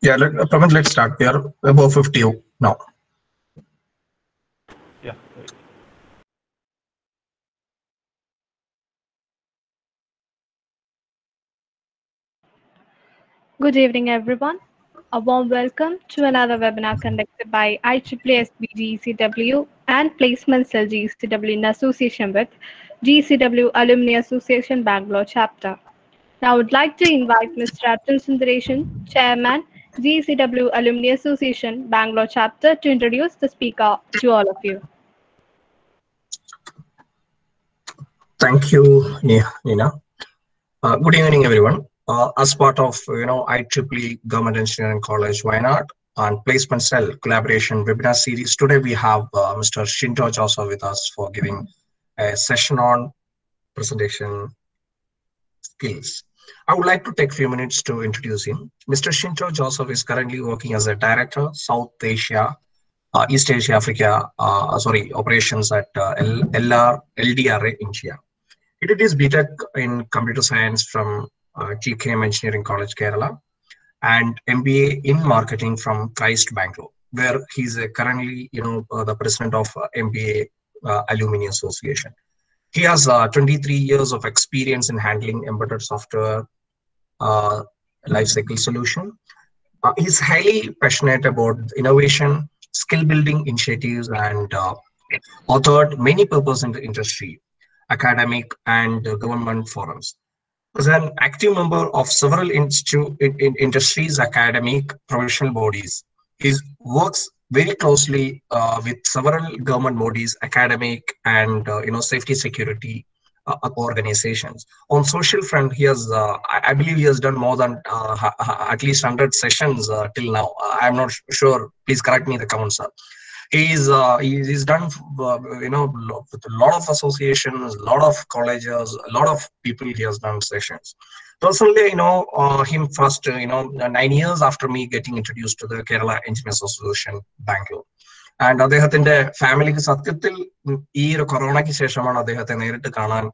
Yeah, Pramit, let's start. We are above 50 now. Yeah. Good evening, everyone. A warm welcome to another webinar conducted by IEEE GCW and Placement Cell GCW in association with GCW Alumni Association Bangalore chapter. Now, I would like to invite Mr. Atul Sundaresan, Chairman, GCW Alumni Association Bangalore chapter, to introduce the speaker to all of you. Thank you, Nina. Good evening, everyone. As part of IEEE Government Engineering College Wayanad and Placement Cell collaboration webinar series, today we have Mr. Shinto Joseph with us for giving a session on presentation skills. I would like to take a few minutes to introduce him. Mr. Shinto Joseph is currently working as a director, South Asia, East Asia, Africa, operations at LDRA India. He did his BTech in computer science from GKM Engineering College, Kerala, and MBA in marketing from Christ Bangalore, where he's currently, the president of MBA Alumni Association. He has 23 years of experience in handling embedded software lifecycle solution. He's highly passionate about innovation, skill building initiatives, and authored many papers in the industry, academic, and government forums. As an active member of several industries, academic, professional bodies, he works very closely with several government bodies, academic, and safety security organizations. On social front, he has, I believe, he has done more than at least 100 sessions till now. I'm not sure. Please correct me in the comments, sir. He's done with a lot of associations, a lot of colleges, a lot of people. He has done sessions. Personally, him first 9 years after me getting introduced to the Kerala Engineers Association Bangalore. And അദ്ദേഹത്തിന്റെ ഫാമിലിക്ക് സത്യത്തിൽ ഈ ഒരു കൊറോണയ്ക്ക് ശേഷമാണ് അദ്ദേഹത്തെ നേരിട്ട് കാണാൻ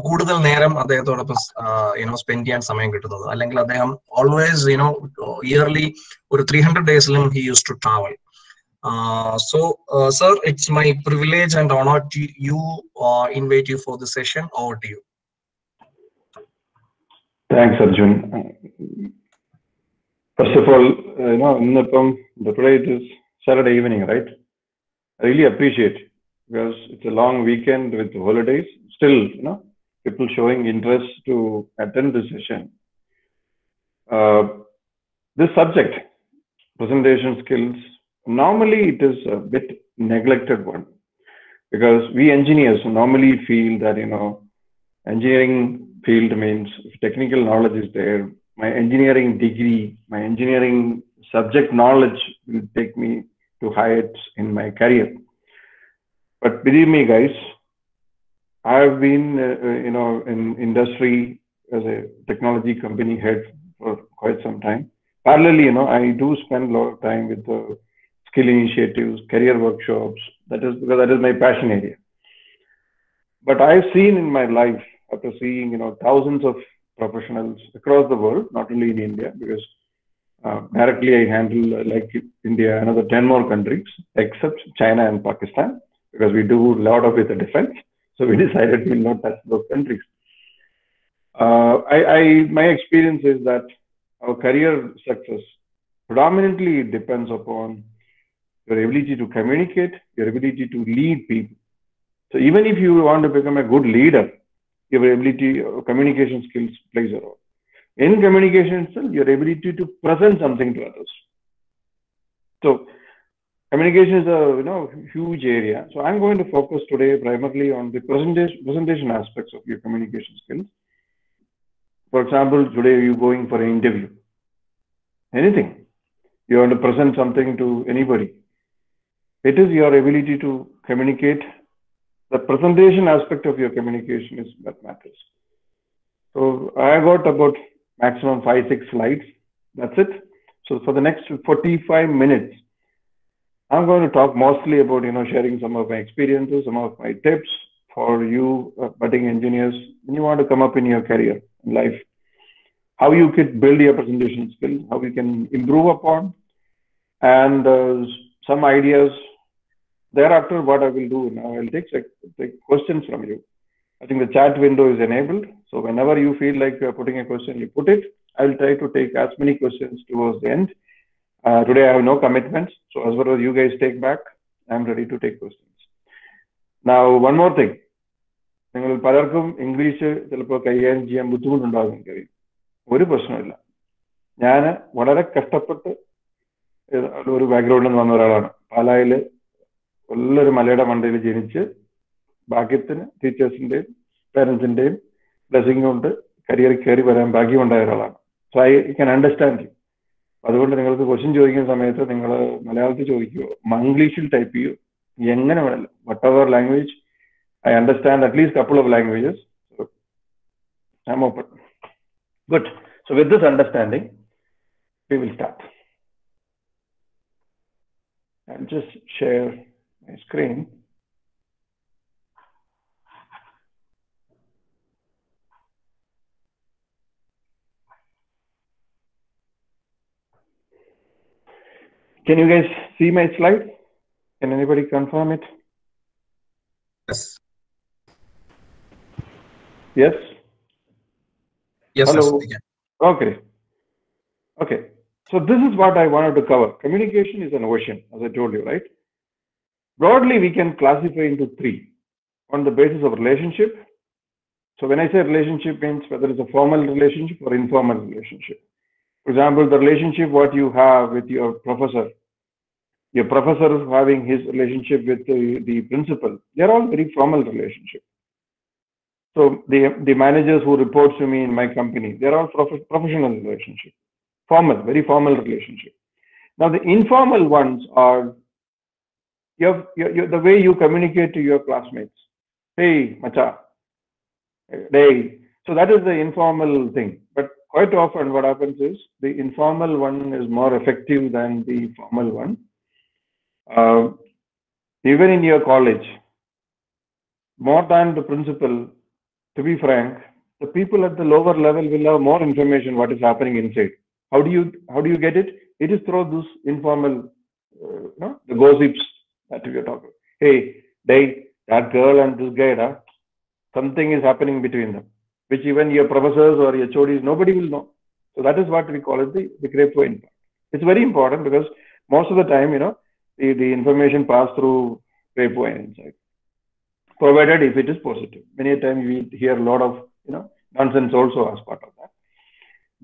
കൂടുതൽ നേരം അദ്ദേഹത്തോടൊപ്പം സ്പെൻഡ് ചെയ്യാൻ സമയം കിട്ടുന്നത്. അല്ലെങ്കിൽ അദ്ദേഹം ഓൾവേസ് ഇയർലി ഒരു 300 ഡേയ്സിലും he use to travel. Sir, it's my privilege and honor to invite you for the session. Over to you. Thanks, Arjun. First of all, today it is Saturday evening, right? I really appreciate it because it's a long weekend with the holidays. Still, people showing interest to attend this session. This subject, presentation skills, normally it is a bit neglected one because we engineers normally feel that engineering field means if technical knowledge is there, my engineering degree, my engineering subject knowledge will take me to heights in my career. But believe me, guys, I have been in industry as a technology company head for quite some time. Parallelly, I do spend a lot of time with the skill initiatives, career workshops. That is because that is my passion area. But I've seen in my life, after seeing thousands of professionals across the world, not only in India, because directly I handle like India, another 10 more countries except China and Pakistan, because we do a lot of with the defense. So we decided we will not touch those countries. My experience is that our career success predominantly depends upon your ability to communicate, your ability to lead people. So even if you want to become a good leader, your ability, communication skills plays a role. In communication itself, your ability to present something to others. So communication is a huge area. So I'm going to focus today primarily on the presentation aspects of your communication skills. For example, today you're going for an interview. Anything. You want to present something to anybody. It is your ability to communicate. The presentation aspect of your communication is what matters. So I got about maximum 5-6 slides. That's it. So for the next 45 minutes, I'm going to talk mostly about sharing some of my experiences, some of my tips for you budding engineers when you want to come up in your career in life. how you could build your presentation skills, how you can improve upon, and some ideas. Thereafter, what I will do now, I'll take questions from you. I think the chat window is enabled. So whenever you feel like you're putting a question, you put it. I'll try to take as many questions towards the end. Today, I have no commitments. So as far as you guys take back, I'm ready to take questions. Now, one more thing. നിങ്ങൾ പലർക്കും English ചിലപ്പോൾ കൈകാര്യം ചെയ്യാൻ ബുദ്ധിമുട്ടുണ്ടാകും എനിക്കറിയാം. ഒരു പ്രശ്നമില്ല. ഞാൻ വളരെ കഷ്ടപ്പെട്ട് ഒരു ബാക്ക്ഗ്രൗണ്ടിൽ നിന്ന് വന്ന ഒരാളാണ്. പാലായിൽ നല്ലൊരു മലയുടെ മണ്ടയിൽ ജനിച്ച് ഭാഗ്യത്തിന് ടീച്ചേഴ്സിന്റെയും പേരൻസിന്റെയും ബ്ലെസ്സിങ് കൊണ്ട് കരിയറിൽ കയറി വരാൻ ഭാഗ്യമുണ്ടായ ഒരാളാണ്. So I can understand you. അതുകൊണ്ട് നിങ്ങൾക്ക് ക്വസ്റ്റ്യൻ ചോദിക്കുന്ന സമയത്ത് നിങ്ങൾ മലയാളത്തിൽ ചോദിക്കുമോ, ഇംഗ്ലീഷിൽ ടൈപ്പ് ചെയ്യൂ, എങ്ങനെ വേണമല്ലോ, whatever language. I understand at least a couple of languages. So I'm open. Good. So with this understanding, we will start. I'll just share my screen. Can you guys see my slide? Can anybody confirm it? Yes. Yes? Yes, Hello? yes, Okay. Okay. So this is what I wanted to cover. Communication is an ocean, as I told you, right? Broadly, we can classify into three on the basis of relationship. So when I say relationship, means whether it's a formal relationship or informal relationship. For example, the relationship what you have with your professor having his relationship with the principal, they're all very formal relationship. So the managers who reports to me in my company, they're all professional relationship, formal, very formal relationship. Now the informal ones are the way you communicate to your classmates. Hey, macha. Hey. So that is the informal thing. But quite often what happens is the informal one is more effective than the formal one. Even in your college, more than the principal, to be frank, the people at the lower level will have more information what is happening inside. How do you get it? It is through this informal, the gossips that we are talking. Hey, that girl and this guy, something is happening between them, which even your professors or your HODs, nobody will know. So that is what we call it the grapevine. It's very important because most of the time, the information pass through grapevine inside. Provided if it is positive. Many times we hear a lot of nonsense also as part of that.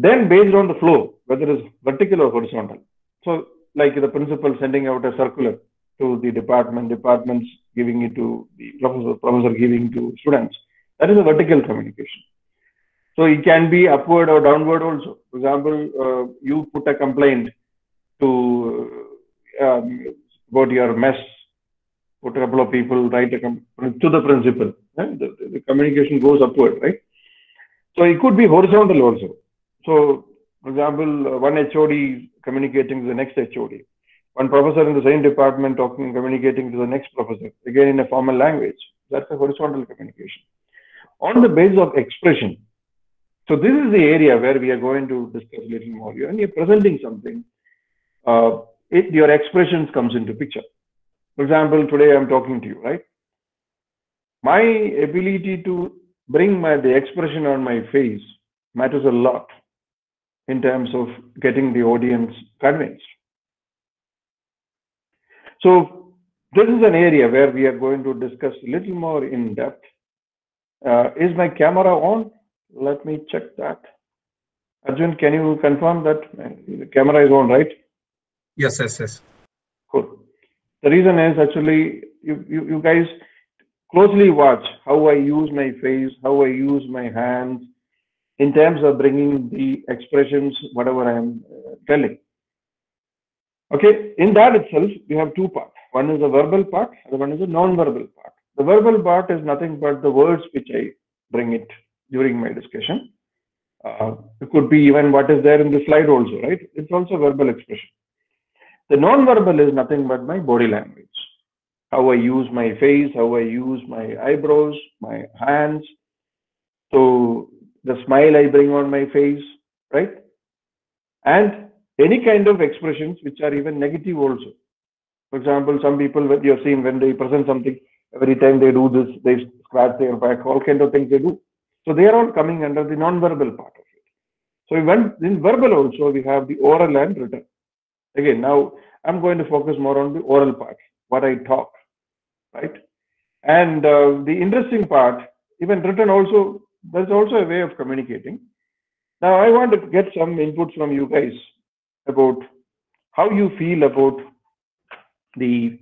Then based on the flow, whether it's vertical or horizontal. So like the principal sending out a circular to the departments giving it to the professor giving to students. That is a vertical communication. So it can be upward or downward also. For example, you put a complaint to about your mess. Put a couple of people write to the principal. The communication goes upward, right? So it could be horizontal also. So, for example, one HOD communicating to the next HOD, one professor in the same department communicating to the next professor, again in a formal language. That's a horizontal communication. On the basis of expression. So this is the area where we are going to discuss a little more. When you're presenting something, your expressions comes into picture. For example, today I'm talking to you, right? My ability to bring the expression on my face matters a lot in terms of getting the audience convinced. So this is an area where we are going to discuss a little more in depth. Is my camera on? Let me check that. Arjun, can you confirm that the camera is on, right? Yes. Cool. The reason is actually you guys closely watch how I use my face, how I use my hands in terms of bringing the expressions, whatever I am telling. Okay, in that itself, we have two parts. One is the verbal part, and one is the non-verbal part. The verbal part is nothing but the words which I bring it during my discussion. It could be even what is there in the slide also, right? It's also verbal expression. The non-verbal is nothing but my body language. How I use my face, how I use my eyebrows, my hands. So the smile I bring on my face, right? And any kind of expressions which are even negative also. For example, some people, when you have seen when they present something, every time they do this, they scratch their back, all kind of things they do. So they are all coming under the non-verbal part of it. So in verbal also, we have the oral and written. Again, now I'm going to focus more on the oral part, what I talk, right? And the interesting part, even written also, there's also a way of communicating. Now I want to get some inputs from you guys about how you feel about the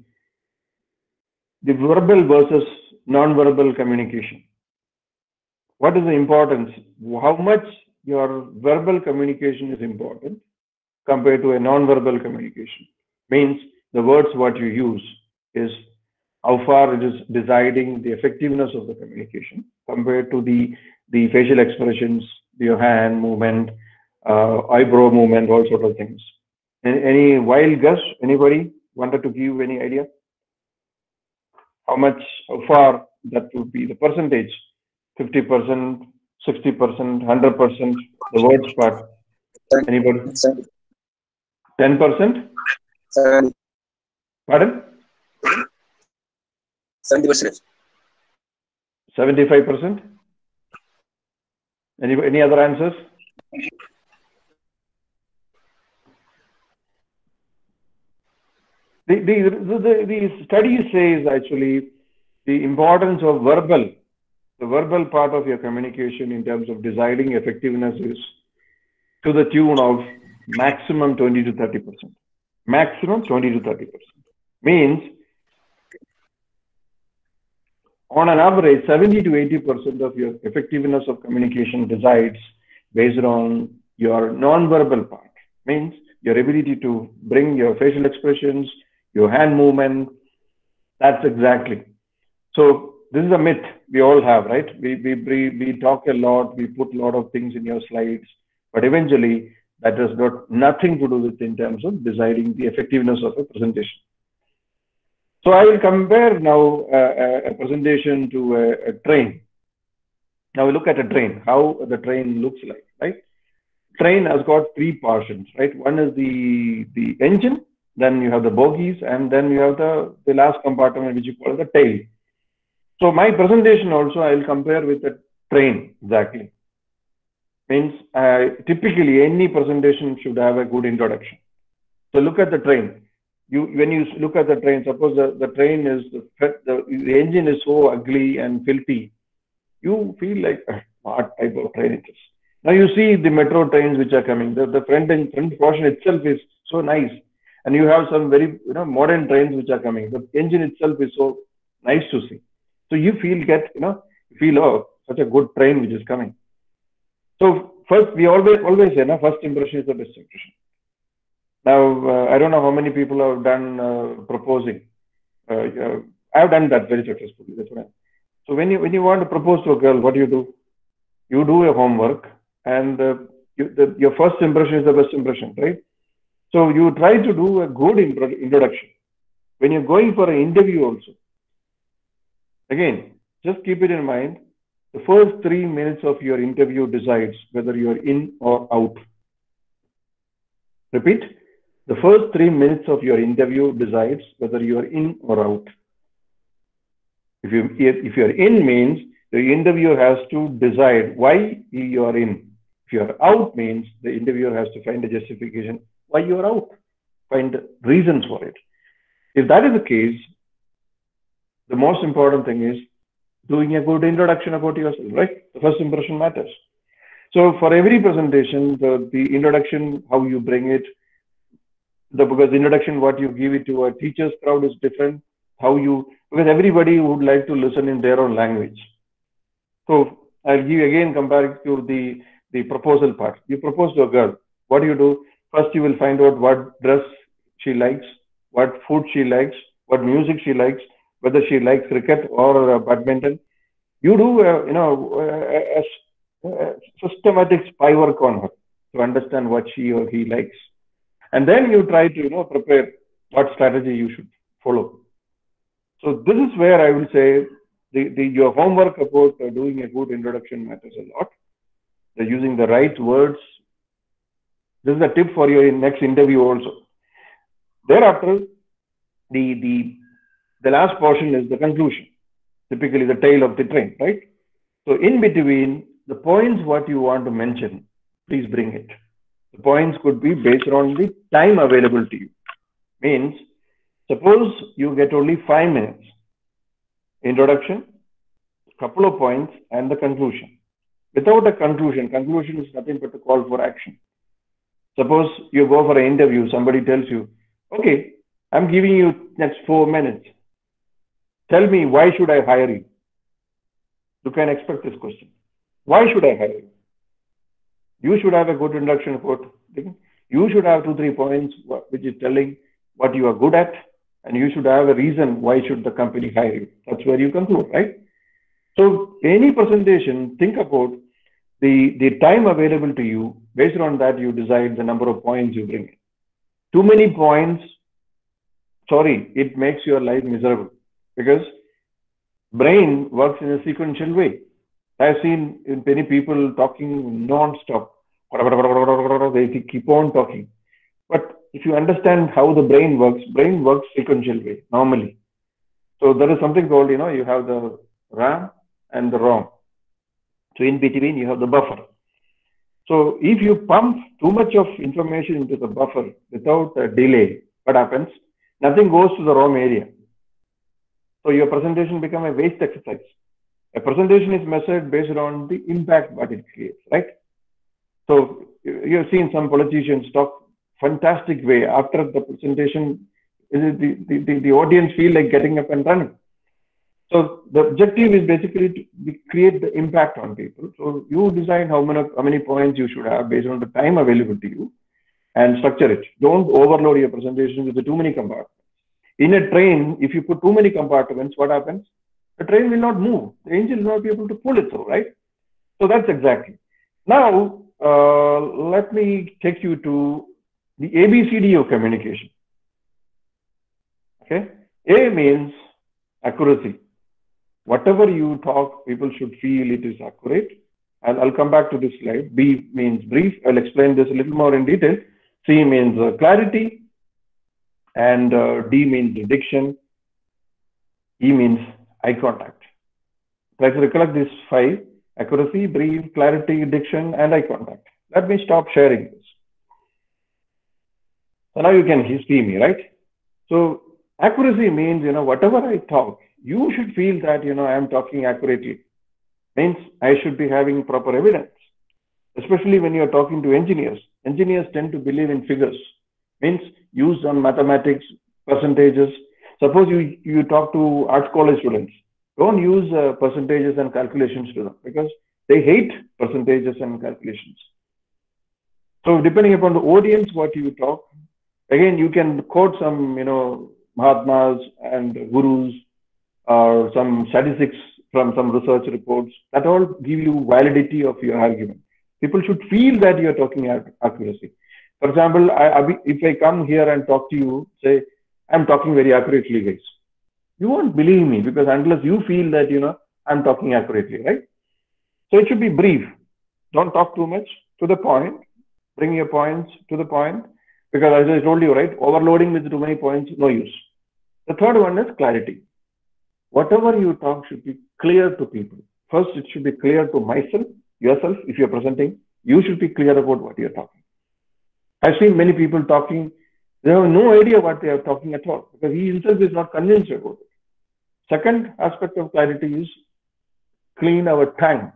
verbal versus non-verbal communication. What is the importance? How much your verbal communication is important compared to a non-verbal communication? Means the words what you use is how far it is deciding the effectiveness of the communication compared to the facial expressions, your hand movement, eyebrow movement, all sort of things. Any wild guess? Anybody wanted to give any idea? How far that would be the percentage? 50%, 60%, 100%, the words part. Anybody? 10%? Pardon? 70%. 75%? Any other answers? The study says actually the importance of the verbal part of your communication in terms of deciding effectiveness is to the tune of maximum 20 to 30%. Maximum 20 to 30%. Means on an average, 70 to 80% of your effectiveness of communication decides based on your non-verbal part. Means your ability to bring your facial expressions, your hand movement. That's exactly. So this is a myth we all have, right? We talk a lot, we put a lot of things in your slides, but eventually that has got nothing to do with in terms of deciding the effectiveness of a presentation. So I will compare now a presentation to a train. Now we look at a train, how the train looks like, right? Train has got three portions, right? One is the engine, then you have the bogies, and then you have the last compartment, which you call the tail. So my presentation also, I will compare with a train exactly. Means typically any presentation should have a good introduction. So look at the train. When you look at the train, suppose the train is the engine is so ugly and filthy, you feel like what type of train it is. Now you see the metro trains which are coming. The front portion itself is so nice, and you have some very modern trains which are coming. The engine itself is so nice to see. So you feel oh, such a good train which is coming. So first we always say, first impression is the best impression. Now I don't know how many people have done proposing. I have done that very successfully. That's what so when you want to propose to a girl, what do? You do your homework, and your first impression is the best impression, right? So you try to do a good introduction. When you're going for an interview also, again, just keep it in mind, the first 3 minutes of your interview decides whether you're in or out. Repeat, the first 3 minutes of your interview decides whether you're in or out. If you're in means the interviewer has to decide why you are in. If you are out means the interviewer has to find a justification why you are out, find reasons for it. If that is the case, the most important thing is doing a good introduction about yourself, right? The first impression matters. So for every presentation, the introduction, how you bring it, because the introduction, what you give it to a teacher's crowd is different. Because everybody would like to listen in their own language. So I'll give again comparing to the proposal part. You propose to a girl. What do? First, you will find out what dress she likes, what food she likes, what music she likes, whether she likes cricket or badminton. You do a systematic spy work on her to understand what she or he likes, and then you try to prepare what strategy you should follow. So this is where I will say your homework about doing a good introduction matters a lot. Using the right words, This is a tip for your next interview also. Thereafter, the last portion is the conclusion, typically the tail of the train, right? So in between, the points what you want to mention, please bring it. The points could be based on the time available to you. Means, suppose you get only 5 minutes. Introduction, couple of points, and the conclusion. Without a conclusion is nothing but a call for action. Suppose you go for an interview, somebody tells you, okay, I'm giving you next 4 minutes. Tell me, why should I hire you? You can expect this question. Why should I hire you? You should have a good introduction quote. You should have 2-3 points which is telling what you are good at, and you should have a reason why should the company hire you. That's where you conclude, right? So any presentation, think about the time available to you. Based on that, you decide the number of points you bring in. Too many points, sorry, it makes your life miserable, because brain works in a sequential way. I've seen many people talking non-stop. They keep on talking. But if you understand how the brain works sequential way, normally. So there is something called, you have the RAM and the ROM. So in between, you have the buffer. So if you pump too much of information into the buffer without a delay, what happens? Nothing goes to the ROM area. So your presentation becomes a waste exercise. A presentation is measured based on the impact what it creates, right? So you've seen some politicians talk fantastic way. After the presentation, the audience feel like getting up and running. So the objective is basically to create the impact on people. So you decide how many points you should have based on the time available to you and structure it. Don't overload your presentation with too many compartments. In a train, if you put too many compartments, what happens? The train will not move. The engine will not be able to pull it through, right? So that's exactly. Now, let me take you to the ABCD of communication. Okay? A means accuracy. Whatever you talk, people should feel it is accurate. And I'll come back to this slide. B means brief. I'll explain this a little more in detail. C means clarity. And D means diction. E means eye contact. Try to recollect these 5: accuracy, brief, clarity, diction, and eye contact. Let me stop sharing this. So now you can see me, right? So accuracy means, whatever I talk, you should feel that, I am talking accurately. Means I should be having proper evidence. Especially when you're talking to engineers. Engineers tend to believe in figures. Means use some mathematics, percentages. Suppose you talk to art college students. Don't use percentages and calculations to them, because they hate percentages and calculations. So depending upon the audience, what you talk, again, you can quote some, Mahatmas and gurus or some statistics from some research reports. That all give you validity of your argument. People should feel that you're talking accuracy. For example, if I come here and talk to you, say, I'm talking very accurately, guys. You won't believe me, because unless you feel that, I'm talking accurately, right? So it should be brief. Don't talk too much, to the point. Bring your points to the point. Because as I told you, right, overloading with too many points, no use. The third one is clarity. Whatever you talk should be clear to people. First, it should be clear to yourself, if you're presenting. You should be clear about what you're talking. I've seen many people talking, they have no idea what they are talking at all, because he himself is not convinced about it. Second aspect of clarity is clean our tongue.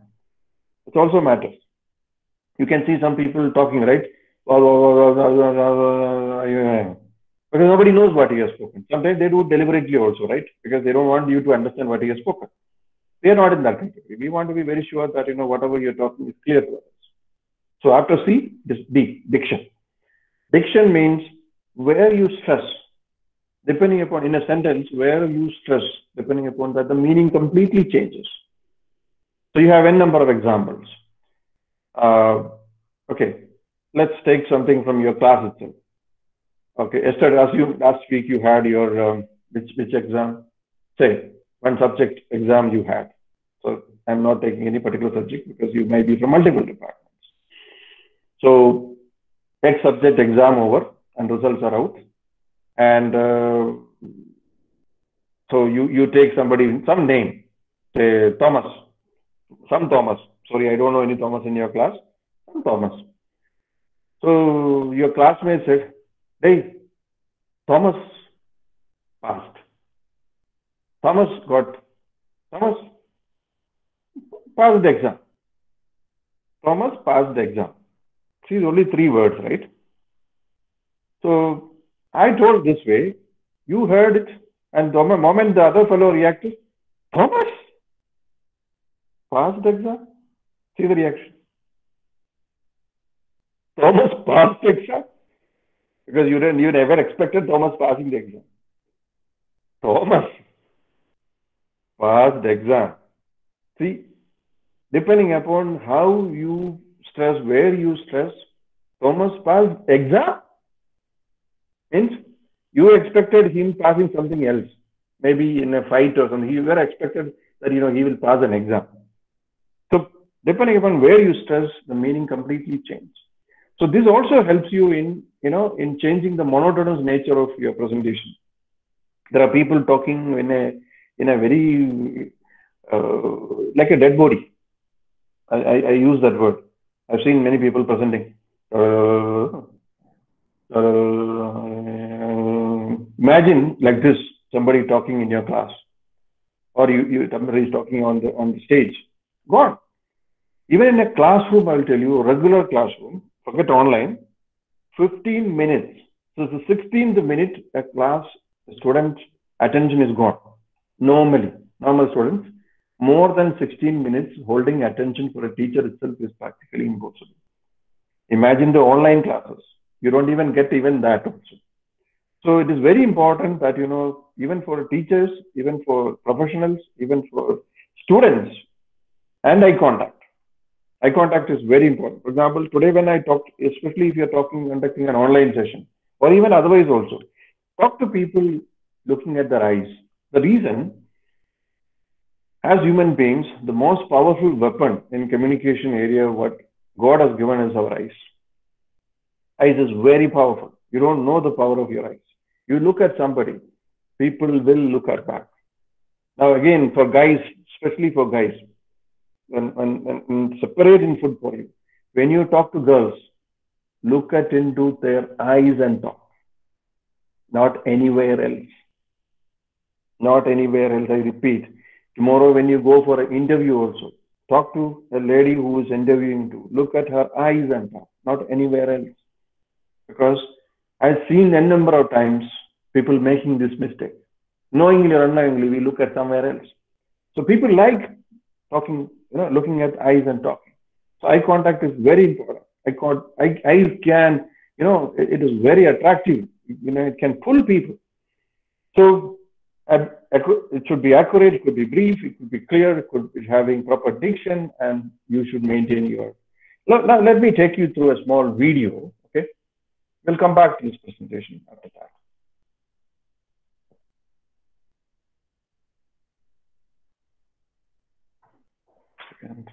It also matters. You can see some people talking, right? Because nobody knows what he has spoken. Sometimes they do it deliberately also, right? Because they don't want you to understand what he has spoken. We are not in that category. We want to be very sure that, whatever you're talking is clear to us. So after C, this D, diction. Diction means where you stress, depending upon, in a sentence, where you stress, depending upon that, the meaning completely changes. So you have n number of examples. Okay, let's take something from your class itself. Okay, yesterday, last week you had your, which exam? Say, one subject exam you had. So I'm not taking any particular subject because you may be from multiple departments. So X subject exam over and results are out. And so you take somebody, some name, say Thomas, some Thomas. Sorry, I don't know any Thomas in your class. Some Thomas. So your classmate said, hey, Thomas passed. Thomas passed the exam. Thomas passed the exam. See, only 3 words, right? So I told this way, you heard it, and the moment the other fellow reacted, Thomas passed the exam. See the reaction. Thomas passed the exam. Because you never expected Thomas passing the exam. Thomas passed the exam. See, depending upon how you stress, where you stress, Thomas passed exam means you expected him passing something else, maybe in a fight or something. You were expected that he will pass an exam. So depending upon where you stress, the meaning completely changes. So this also helps you in changing the monotonous nature of your presentation. There are people talking in a very like a dead body. I use that word. I've seen many people presenting. Imagine like this, somebody talking in your class, or somebody is talking on the stage. Gone. Even in a classroom, I'll tell you, a regular classroom, forget online, 15 minutes. So the 16th minute, a class student attention is gone. Normal students, more than 16 minutes holding attention for a teacher itself is practically impossible. Imagine the online classes. You don't even get even that also. So it is very important that, even for teachers, even for professionals, even for students, and eye contact. Eye contact is very important. For example, today when I talk, especially if you're conducting an online session, or even otherwise also, talk to people looking at their eyes. The reason, as human beings, the most powerful weapon in communication area, what God has given is our eyes. Eyes is very powerful. You don't know the power of your eyes. You look at somebody, people will look at back. Now again, for guys, especially for guys, when separating food for you, when you talk to girls, look into their eyes and talk. Not anywhere else. Not anywhere else, I repeat. Tomorrow when you go for an interview also, talk to a lady who is interviewing you. Look at her eyes and talk. Not anywhere else. Because I've seen a number of times people making this mistake. Knowingly or unknowingly, we look at somewhere else. So people like talking, looking at eyes and talking. So eye contact is very important. Eyes can, it is very attractive. It can pull people. So it should be accurate, it could be brief, it could be clear, it could be having proper diction, and you should maintain your. Now let me take you through a small video. Okay, we'll come back to this presentation after that. Second.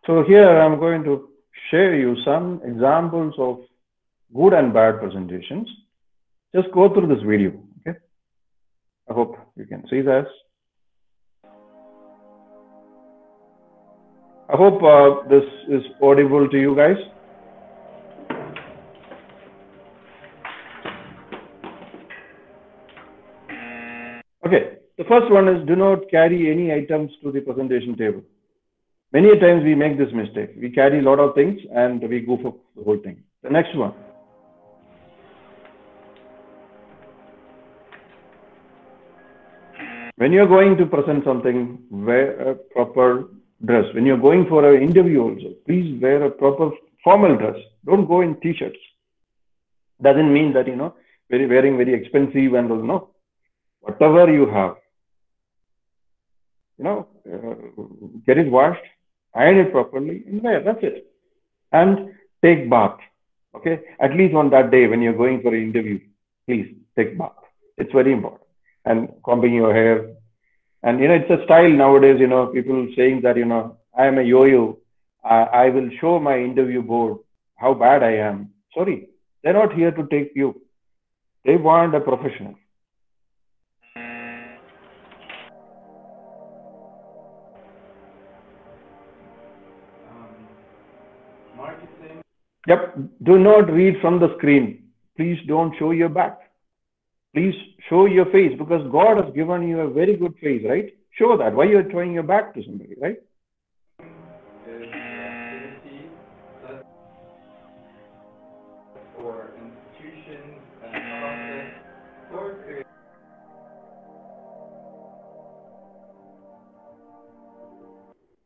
So here I'm going to share you some examples of good and bad presentations. Just go through this video, okay? I hope you can see this. I hope this is audible to you guys. Okay, the first one is do not carry any items to the presentation table. Many times we make this mistake. We carry a lot of things and we go for the whole thing. The next one. When you're going to present something, wear a proper dress. When you're going for an interview also, please wear a proper formal dress. Don't go in t-shirts. Doesn't mean that, wearing very expensive and all, no. Whatever you have, get it washed, iron it properly, and wear. That's it. And take bath. Okay, at least on that day when you're going for an interview, please take bath. It's very important. And combing your hair And it's a style nowadays. People saying that I am a yo-yo. I will show my interview board how bad I am. Sorry, they're not here to take you. They want a professional. Yep. Do not read from the screen. Please don't show your back. Please show your face, because God has given you a very good face, right? Show that. Why you're showing your back to somebody, right?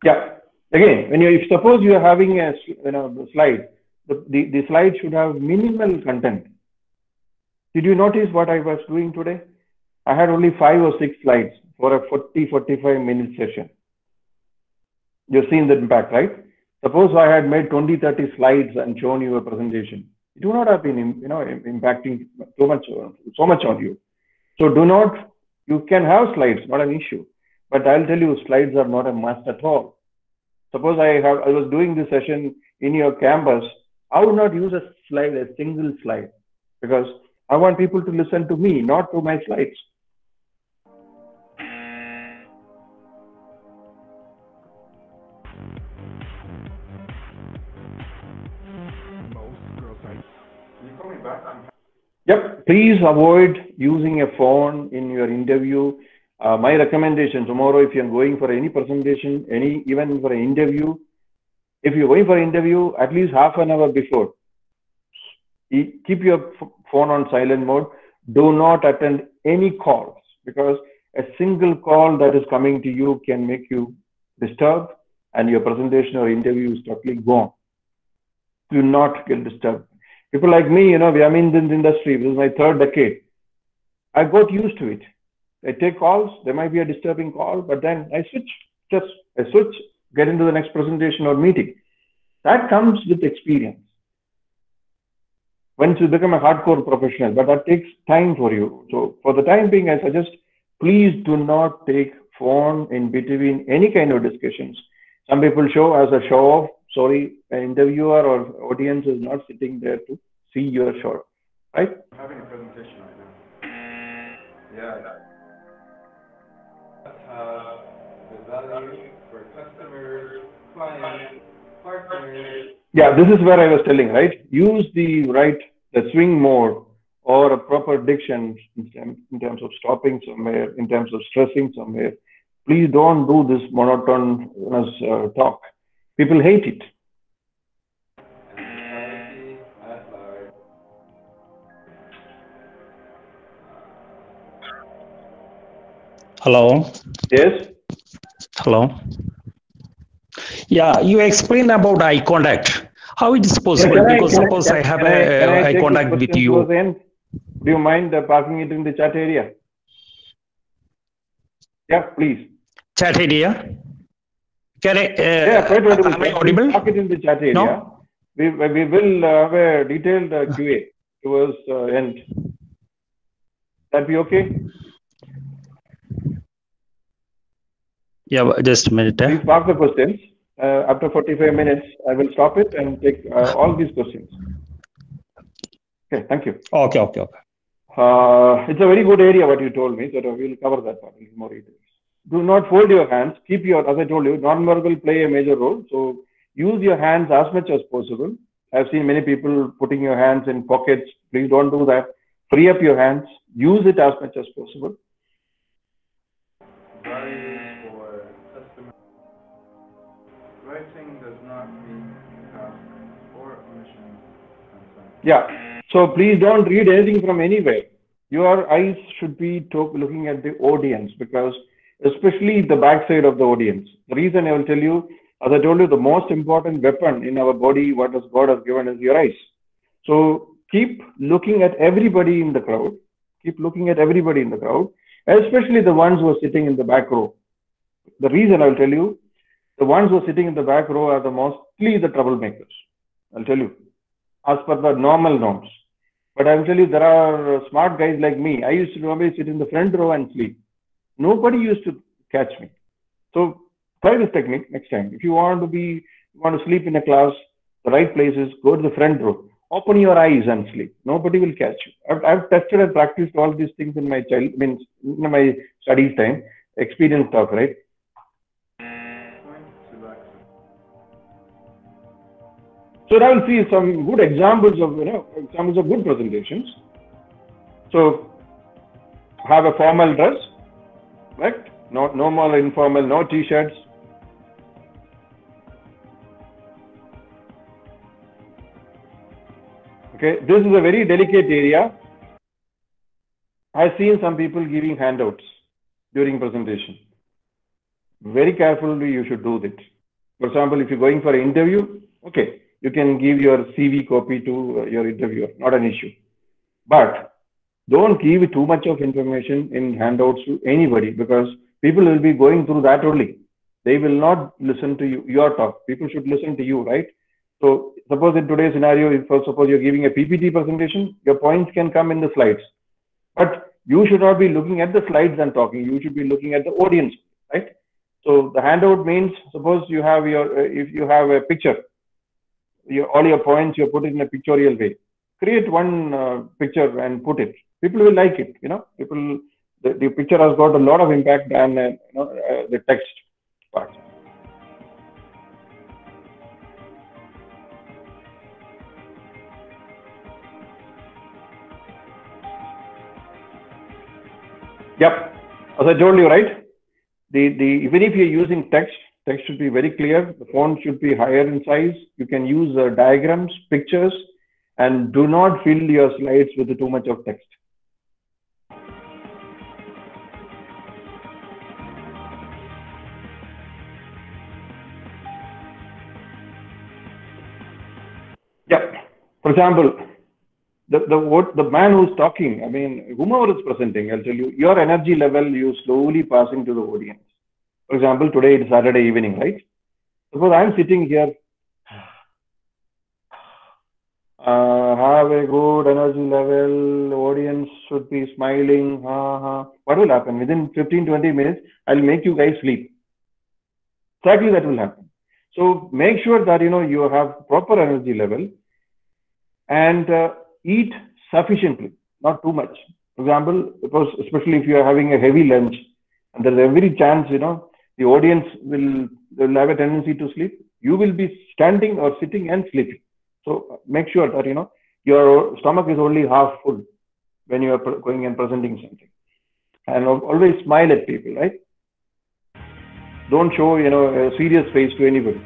Yeah. Again, if suppose you are having a slide, the slide should have minimal content. Did you notice what I was doing today? I had only 5 or 6 slides for a 40-45 minute session. You've seen the impact, right? Suppose I had made 20-30 slides and shown you a presentation, it would not have been impacting so much on you. So you can have slides, not an issue. But I'll tell you, slides are not a must at all. Suppose I was doing this session in your campus, I would not use a single slide, because I want people to listen to me, not to my slides. Yep. Please avoid using a phone in your interview. My recommendation tomorrow, if you're going for any presentation, even for an interview, if you're going for an interview, at least half an hour before, keep your phone on silent mode. Do not attend any calls, because a single call that is coming to you can make you disturbed, and your presentation or interview is totally gone. Do not get disturbed. People like me, I'm in this industry. This is my 3rd decade. I got used to it. I take calls. There might be a disturbing call, but then I switch. Get into the next presentation or meeting. That comes with experience. Once you become a hardcore professional, but that takes time for you. So for the time being, I suggest, please do not take phone in between any kind of discussions. Some people show as a show off. Sorry, an interviewer or audience is not sitting there to see your show, right? I'm having a presentation right now. Yeah. The value for customers, clients, partners. Yeah, this is where I was telling, right? Use the swing mode or a proper diction in terms of stopping somewhere, in terms of stressing somewhere. Please don't do this monotonous talk. People hate it. Hello. Yes. Hello. Yeah, you explained about eye contact. How it is possible? Because suppose I have eye contact with you. Do you mind parking it in the chat area? Yeah, please. Chat area. Can I? Am I audible? Park it in the chat area. No? We will have a detailed QA towards end. That be okay? Yeah, just a minute. Please park the questions. After 45 minutes, I will stop it and take all these questions. Okay, thank you. Okay. It's a very good area what you told me, so we'll cover that part in more details. Do not fold your hands. Keep as I told you, non-verbal play a major role. So use your hands as much as possible. I've seen many people putting your hands in pockets. Please don't do that. Free up your hands. Use it as much as possible. Values for customer. Writing does not mean task or omission. Yeah. So please don't read anything from anywhere. Your eyes should be looking at the audience, because especially the backside of the audience. The reason I will tell you, as I told you, the most important weapon in our body, what God has given, is your eyes. So keep looking at everybody in the crowd. Keep looking at everybody in the crowd, especially the ones who are sitting in the back row. The reason I'll tell you, the ones who are sitting in the back row are mostly the troublemakers. I'll tell you, as per the normal norms. But I will tell you, there are smart guys like me. I used to normally sit in the front row and sleep. Nobody used to catch me. So try this technique next time. If you want to sleep in a class, the right place is go to the front row. Open your eyes and sleep. Nobody will catch you. I've tested and practiced all these things in my in my studies time. Experience talk, right? So now we'll see some good examples of good presentations. So have a formal dress, right? No more informal, no t-shirts. Okay, this is a very delicate area. I've seen some people giving handouts during presentation. Very carefully you should do that. For example, if you're going for an interview, okay, you can give your CV copy to your interviewer, not an issue. But don't give too much of information in handouts to anybody, because people will be going through that only. They will not listen to your talk. People should listen to you, right? So suppose in today's scenario, suppose you're giving a PPT presentation, your points can come in the slides. But you should not be looking at the slides and talking. You should be looking at the audience, right? So the handout means, suppose you have if you have a picture, all your points, you put it in a pictorial way. Create one picture and put it. People will like it, the picture has got a lot of impact than the text part. Yep, as I told you, right? Even if you're using text should be very clear. The font should be higher in size. You can use diagrams, pictures, and do not fill your slides with too much of text. Yeah. For example, the man who's talking, I mean, whomever is presenting, I'll tell you, your energy level you slowly passing to the audience. For example, today it's Saturday evening, right? Suppose I'm sitting here, have a good energy level, audience should be smiling, what will happen? Within 15-20 minutes, I'll make you guys sleep. Exactly that will happen. So make sure that you have proper energy level and eat sufficiently, not too much. For example, because especially if you are having a heavy lunch, and there's every chance, the audience will have a tendency to sleep. You will be standing or sitting and sleeping. So make sure that your stomach is only half full when you are going and presenting something. And always smile at people, right? Don't show a serious face to anybody.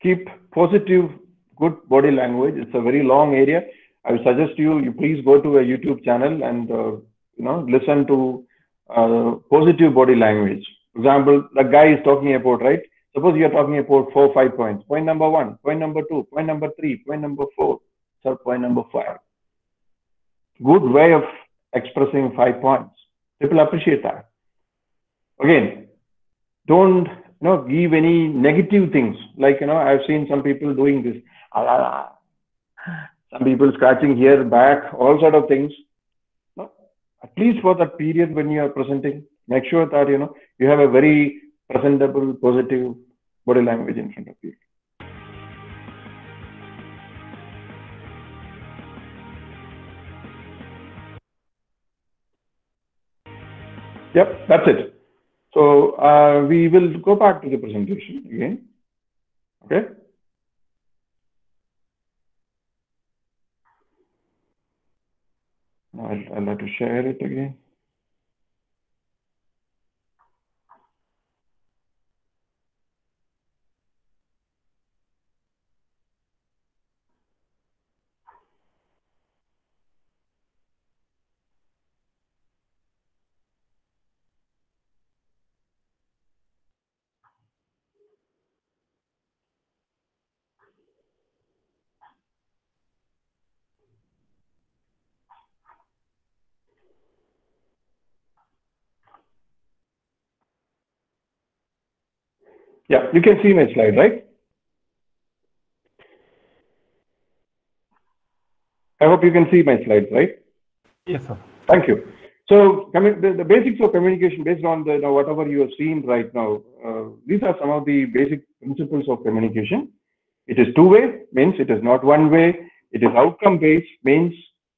Keep positive, good body language. It's a very long area. I would suggest you please go to a YouTube channel and listen to positive body language. For example, the guy is talking about, right? Suppose you are talking about 4 or 5 points. Point number 1, point number 2, point number 3, point number 4, so point number 5. Good way of expressing 5 points. People appreciate that. Again, don't give any negative things. Like, I've seen some people doing this. Some people scratching here, back, all sort of things. No, at least for that period when you are presenting, make sure that, you have a very presentable, positive body language in front of you. Yep, that's it. So we will go back to the presentation again. Okay. Now I'll have to share it again. Yeah, you can see my slide, right? I hope you can see my slides, right? Yes, sir. Thank you. So the basics of communication based on the whatever you have seen right now, these are some of the basic principles of communication. It is two-way, means it is not one way. It is outcome-based, means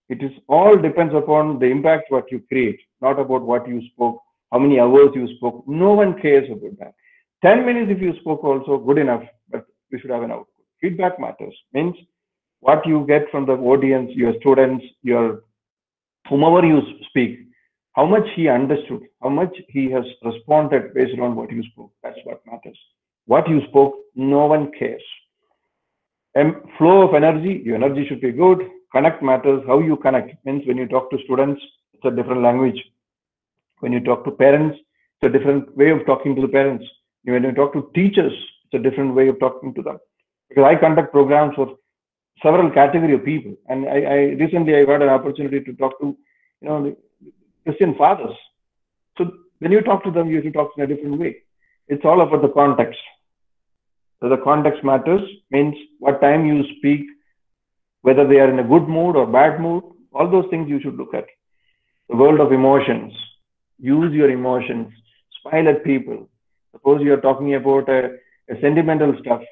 it is all depends upon the impact what you create, not about what you spoke, how many hours you spoke. No one cares about that. 10 minutes if you spoke also good enough, but you should have an output. Feedback matters, means what you get from the audience, your students, your whomever you speak, how much he understood, how much he has responded based on what you spoke. That's what matters. What you spoke, no one cares. And flow of energy, your energy should be good. Connect matters. How you connect means when you talk to students, it's a different language. When you talk to parents, it's a different way of talking to the parents. When you talk to teachers, it's a different way of talking to them. Because I conduct programs for several category of people, and I recently I got an opportunity to talk to the Christian fathers. So when you talk to them, you have to talk in a different way. It's all about the context. So the context matters, means what time you speak, whether they are in a good mood or bad mood, all those things you should look at. The world of emotions. Use your emotions. Smile at people. Suppose you are talking about a sentimental stuff.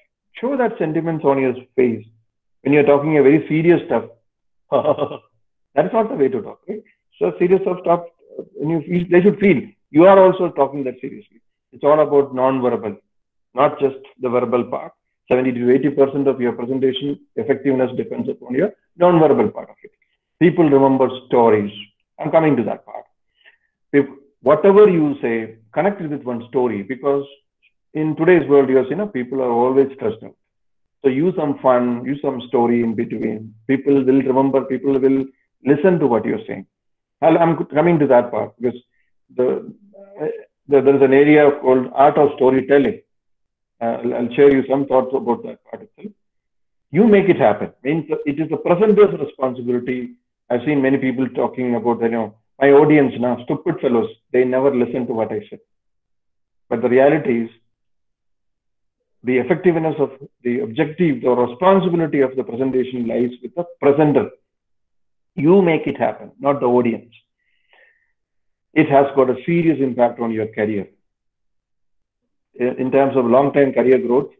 Show that sentiments on your face. When you're talking a very serious stuff, that's not the way to talk, right? So serious stuff, when you feel, they should feel you are also talking that seriously. It's all about non-verbal, not just the verbal part. 70 to 80% of your presentation effectiveness depends upon your non-verbal part of it. People remember stories. I'm coming to that part. If whatever you say, connect it with one story, because in today's world, you see, people are always stressed out. So use some fun, use some story in between. People will remember, people will listen to what you're saying. I'm coming to that part because there is an area called art of storytelling. I'll share you some thoughts about that part itself. You make it happen. Means it is the presenter's responsibility. I've seen many people talking about, my audience now, stupid fellows, they never listen to what I said. But the reality is, the effectiveness of the objective or responsibility of the presentation lies with the presenter. You make it happen, not the audience. It has got a serious impact on your career. In terms of long-term career growth,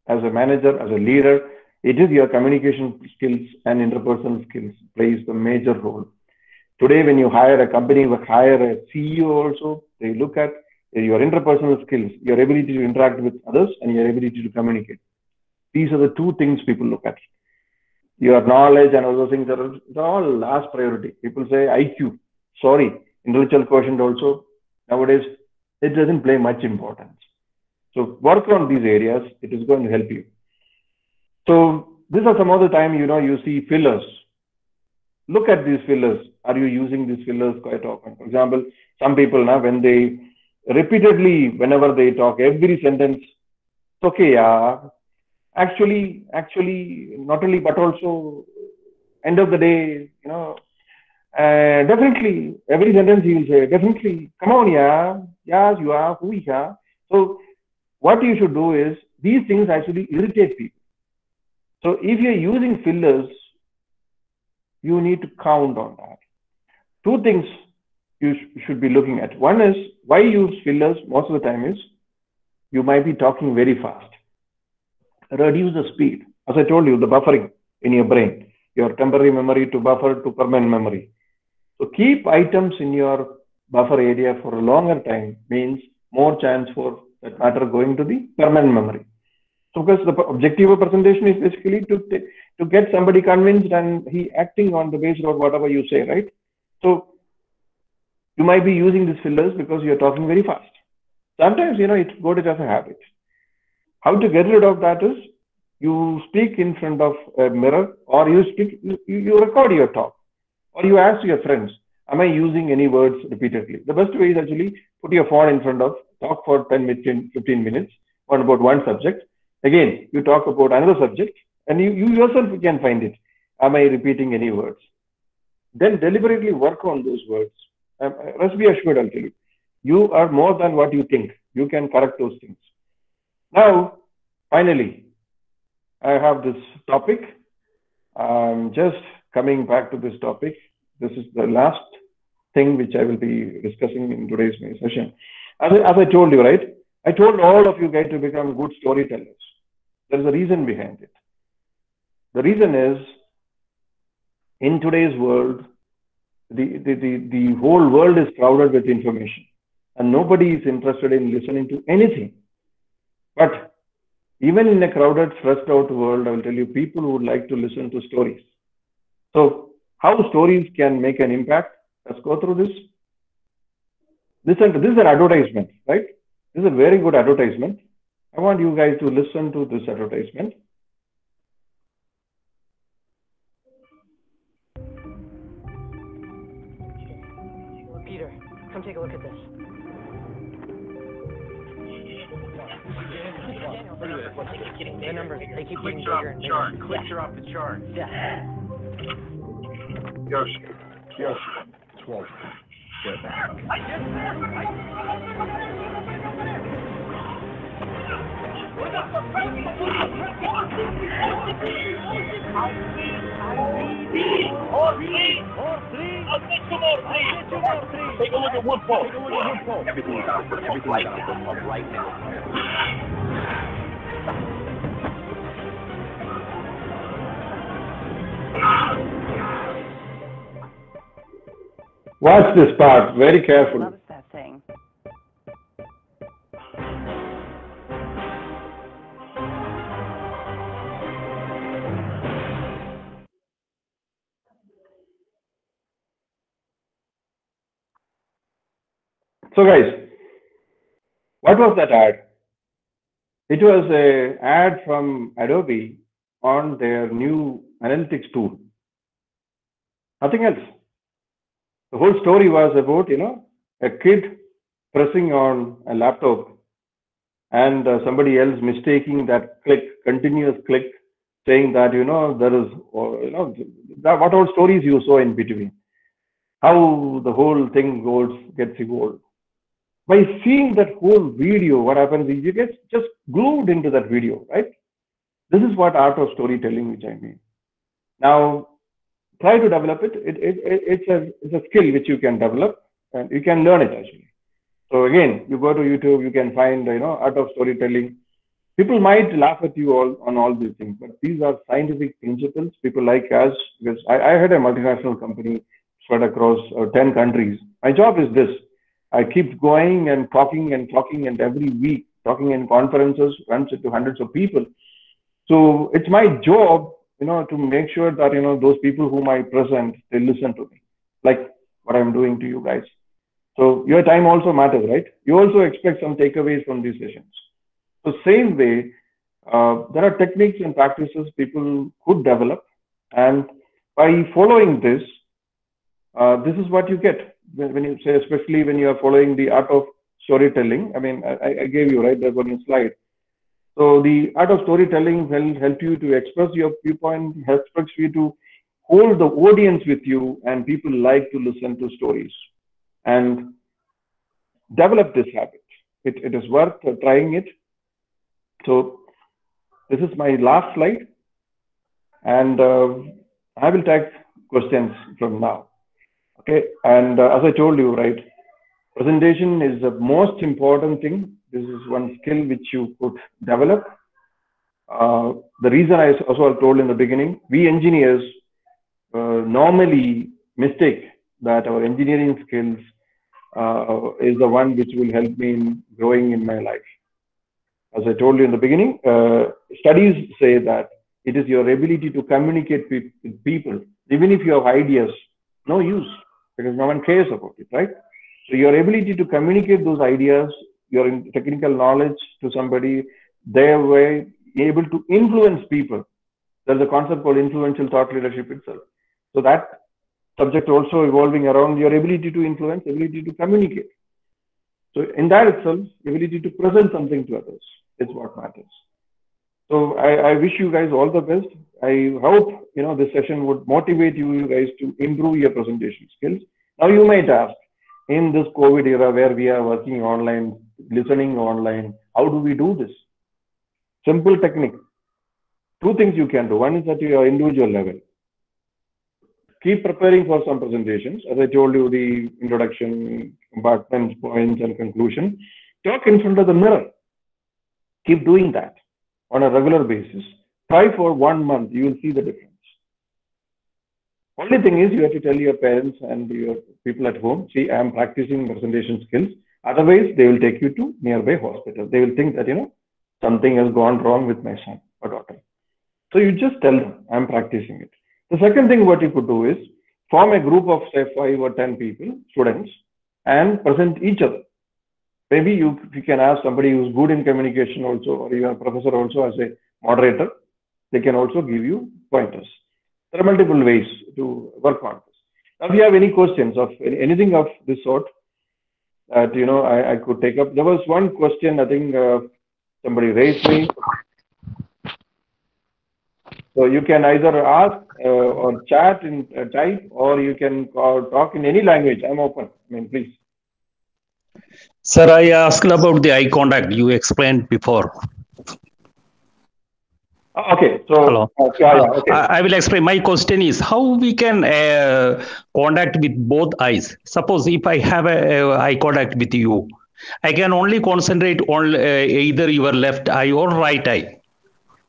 as a manager, as a leader, it is your communication skills and interpersonal skills plays the major role. Today, when you hire a company, hire a CEO also, they look at your interpersonal skills, your ability to interact with others, and your ability to communicate. These are the two things people look at. Your knowledge and other things are all last priority. People say IQ. Sorry, intellectual quotient also, nowadays, it doesn't play much importance. So work on these areas. It is going to help you. So these are some of the time, you see fillers. Look at these fillers. Are you using these fillers quite often? For example, some people now, when they repeatedly, whenever they talk, every sentence, it's okay, yeah. Actually, not only, but also, end of the day, definitely, every sentence he will say, definitely, come on, yeah, yes, you are, who we are. So what you should do is, these things actually irritate people. So if you're using fillers, you need to count on that. Two things you should be looking at. One is, why use fillers most of the time is, you might be talking very fast. Reduce the speed. As I told you, the buffering in your brain, your temporary memory to buffer to permanent memory. So keep items in your buffer area for a longer time means more chance for that matter going to the permanent memory. So because the objective of presentation is basically to get somebody convinced and he acting on the basis of whatever you say, right? So you might be using these fillers because you're talking very fast. Sometimes, it's good as a habit. How to get rid of that is, you speak in front of a mirror, or you record your talk, or you ask your friends, am I using any words repeatedly? The best way is actually put your phone in front of, talk for 10, 15 minutes on about one subject. Again, you talk about another subject, and you yourself can find it. Am I repeating any words? Then deliberately work on those words. Rest be assured, I'll tell you, you are more than what you think. You can correct those things. Now, finally, I have this topic. Just coming back to this topic. This is the last thing which I will be discussing in today's session. As I told you, right? I told all of you guys to become good storytellers. There is a reason behind it. The reason is, in today's world, the whole world is crowded with information, and nobody is interested in listening to anything. But even in a crowded, stressed out world, I will tell you, people would like to listen to stories. So how stories can make an impact? Let's go through this. This is an advertisement, right? This is a very good advertisement. I want you guys to listen to this advertisement. Peter, come take a look at this. The numbers, they keep getting bigger and bigger. Clicks are off the chart. Yeah. Yoshi. 12. Get back. Take a look at Woodfall. Everything's out right now. Watch this part very carefully. Loves that thing. So guys, what was that ad? It was an ad from Adobe on their new analytics tool. Nothing else. The whole story was about, a kid pressing on a laptop and somebody else mistaking that continuous click, saying that, there is, what all stories you saw in between, how the whole thing gets evolved. By seeing that whole video, what happens is you get just glued into that video, right? This is what art of storytelling, which I mean. Now, try to develop it. It's a skill which you can develop, and you can learn it actually. So again, you go to YouTube, you can find, art of storytelling. People might laugh at you on all these things, but these are scientific principles. People like us, because I had a multinational company spread across 10 countries. My job is this. I keep going and talking, and every week talking in conferences, runs to hundreds of people. So it's my job, to make sure that, those people whom I present, they listen to me, like what I'm doing to you guys. So your time also matters, right? You also expect some takeaways from these sessions. So same way, there are techniques and practices people could develop. And by following this is what you get. When you say, especially when you are following the art of storytelling, I mean, I gave you, right, that one slide. So the art of storytelling will help you to express your viewpoint, helps you to hold the audience with you, and people like to listen to stories. And develop this habit. It is worth trying it. So this is my last slide. And I will take questions from now. Okay, and as I told you, right, presentation is the most important thing. This is one skill which you could develop. The reason I also told in the beginning, we engineers normally mistake that our engineering skills is the one which will help me in growing in my life. As I told you in the beginning, studies say that it is your ability to communicate with people, even if you have ideas, no use, because no one cares about it, right? So your ability to communicate those ideas, your technical knowledge to somebody, their way, able to influence people. There's a concept called influential thought leadership itself. So that subject also evolving around your ability to influence, ability to communicate. So in that itself, ability to present something to others is what matters. So I wish you guys all the best. I hope this session would motivate you guys to improve your presentation skills. Now you might ask, in this COVID era where we are working online, listening online, how do we do this? Simple technique. Two things you can do. One is at your individual level. keep preparing for some presentations. As I told you, the introduction, compartments, points, and conclusion. Talk in front of the mirror. Keep doing that on a regular basis. Try for 1 month. You will see the difference. Only thing is you have to tell your parents and your people at home, see, I am practicing presentation skills. Otherwise, they will take you to nearby hospital. They will think that, something has gone wrong with my son or daughter. So you just tell them, I'm practicing it. The second thing what you could do is form a group of, say, 5 or 10 people, students, and present each other. Maybe you can ask somebody who's good in communication also, or your professor also as a moderator. They can also give you pointers. There are multiple ways to work on this. Now, if you have any questions of anything of this sort that I could take up. There was one question I think somebody raised me. So you can either ask or chat in type, or you can talk in any language. I'm open. Please. Sir, I asked about the eye contact you explained before. Okay, so hello. Okay. I will explain. My question is how we can contact with both eyes. Suppose if I have a eye contact with you, I can only concentrate on either your left eye or right eye.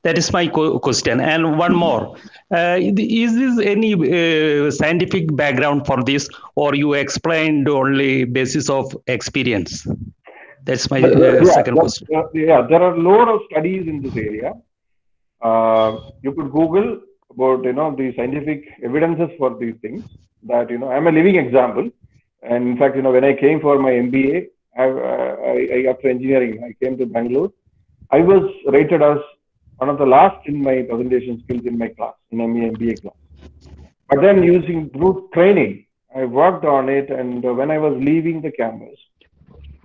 That is my question. And one more, is this any scientific background for this, or you explained only basis of experience? That's my second question. Yeah, there are a lot of studies in this area. You could Google about the scientific evidences for these things. That I'm a living example. And in fact, when I came for my MBA, after engineering, I came to Bangalore. I was rated as one of the last in my presentation skills in my class, in my MBA class. But then through training, I worked on it, and when I was leaving the campus,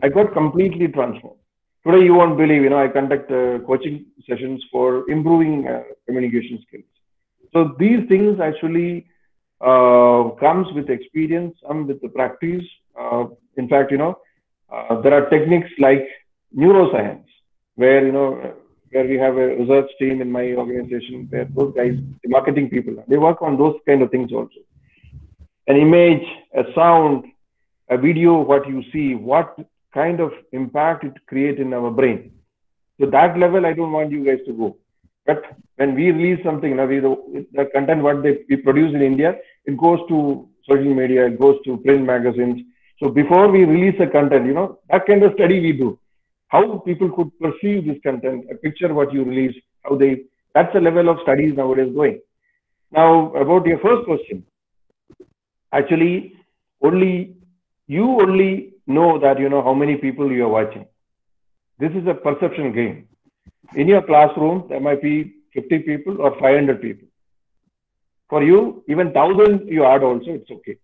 I got completely transformed. Today, you won't believe, I conduct coaching sessions for improving communication skills. So these things actually comes with experience, some with the practice. In fact, there are techniques like neuroscience, where we have a research team in my organization, where those guys, the marketing people, they work on those kind of things also. An image, a sound, a video, what you see, what kind of impact it creates in our brain. So that level, I don't want you guys to go. But when we release something, the content what we produce in India, it goes to social media, it goes to print magazines. So before we release the content, that kind of study we do. How people could perceive this content, a picture what you release, that's the level of studies nowadays going. Now, about your first question, actually, you only know that, how many people you are watching. This is a perception game. In your classroom, there might be 50 people or 500 people. For you, even 1,000 you add also, it's okay.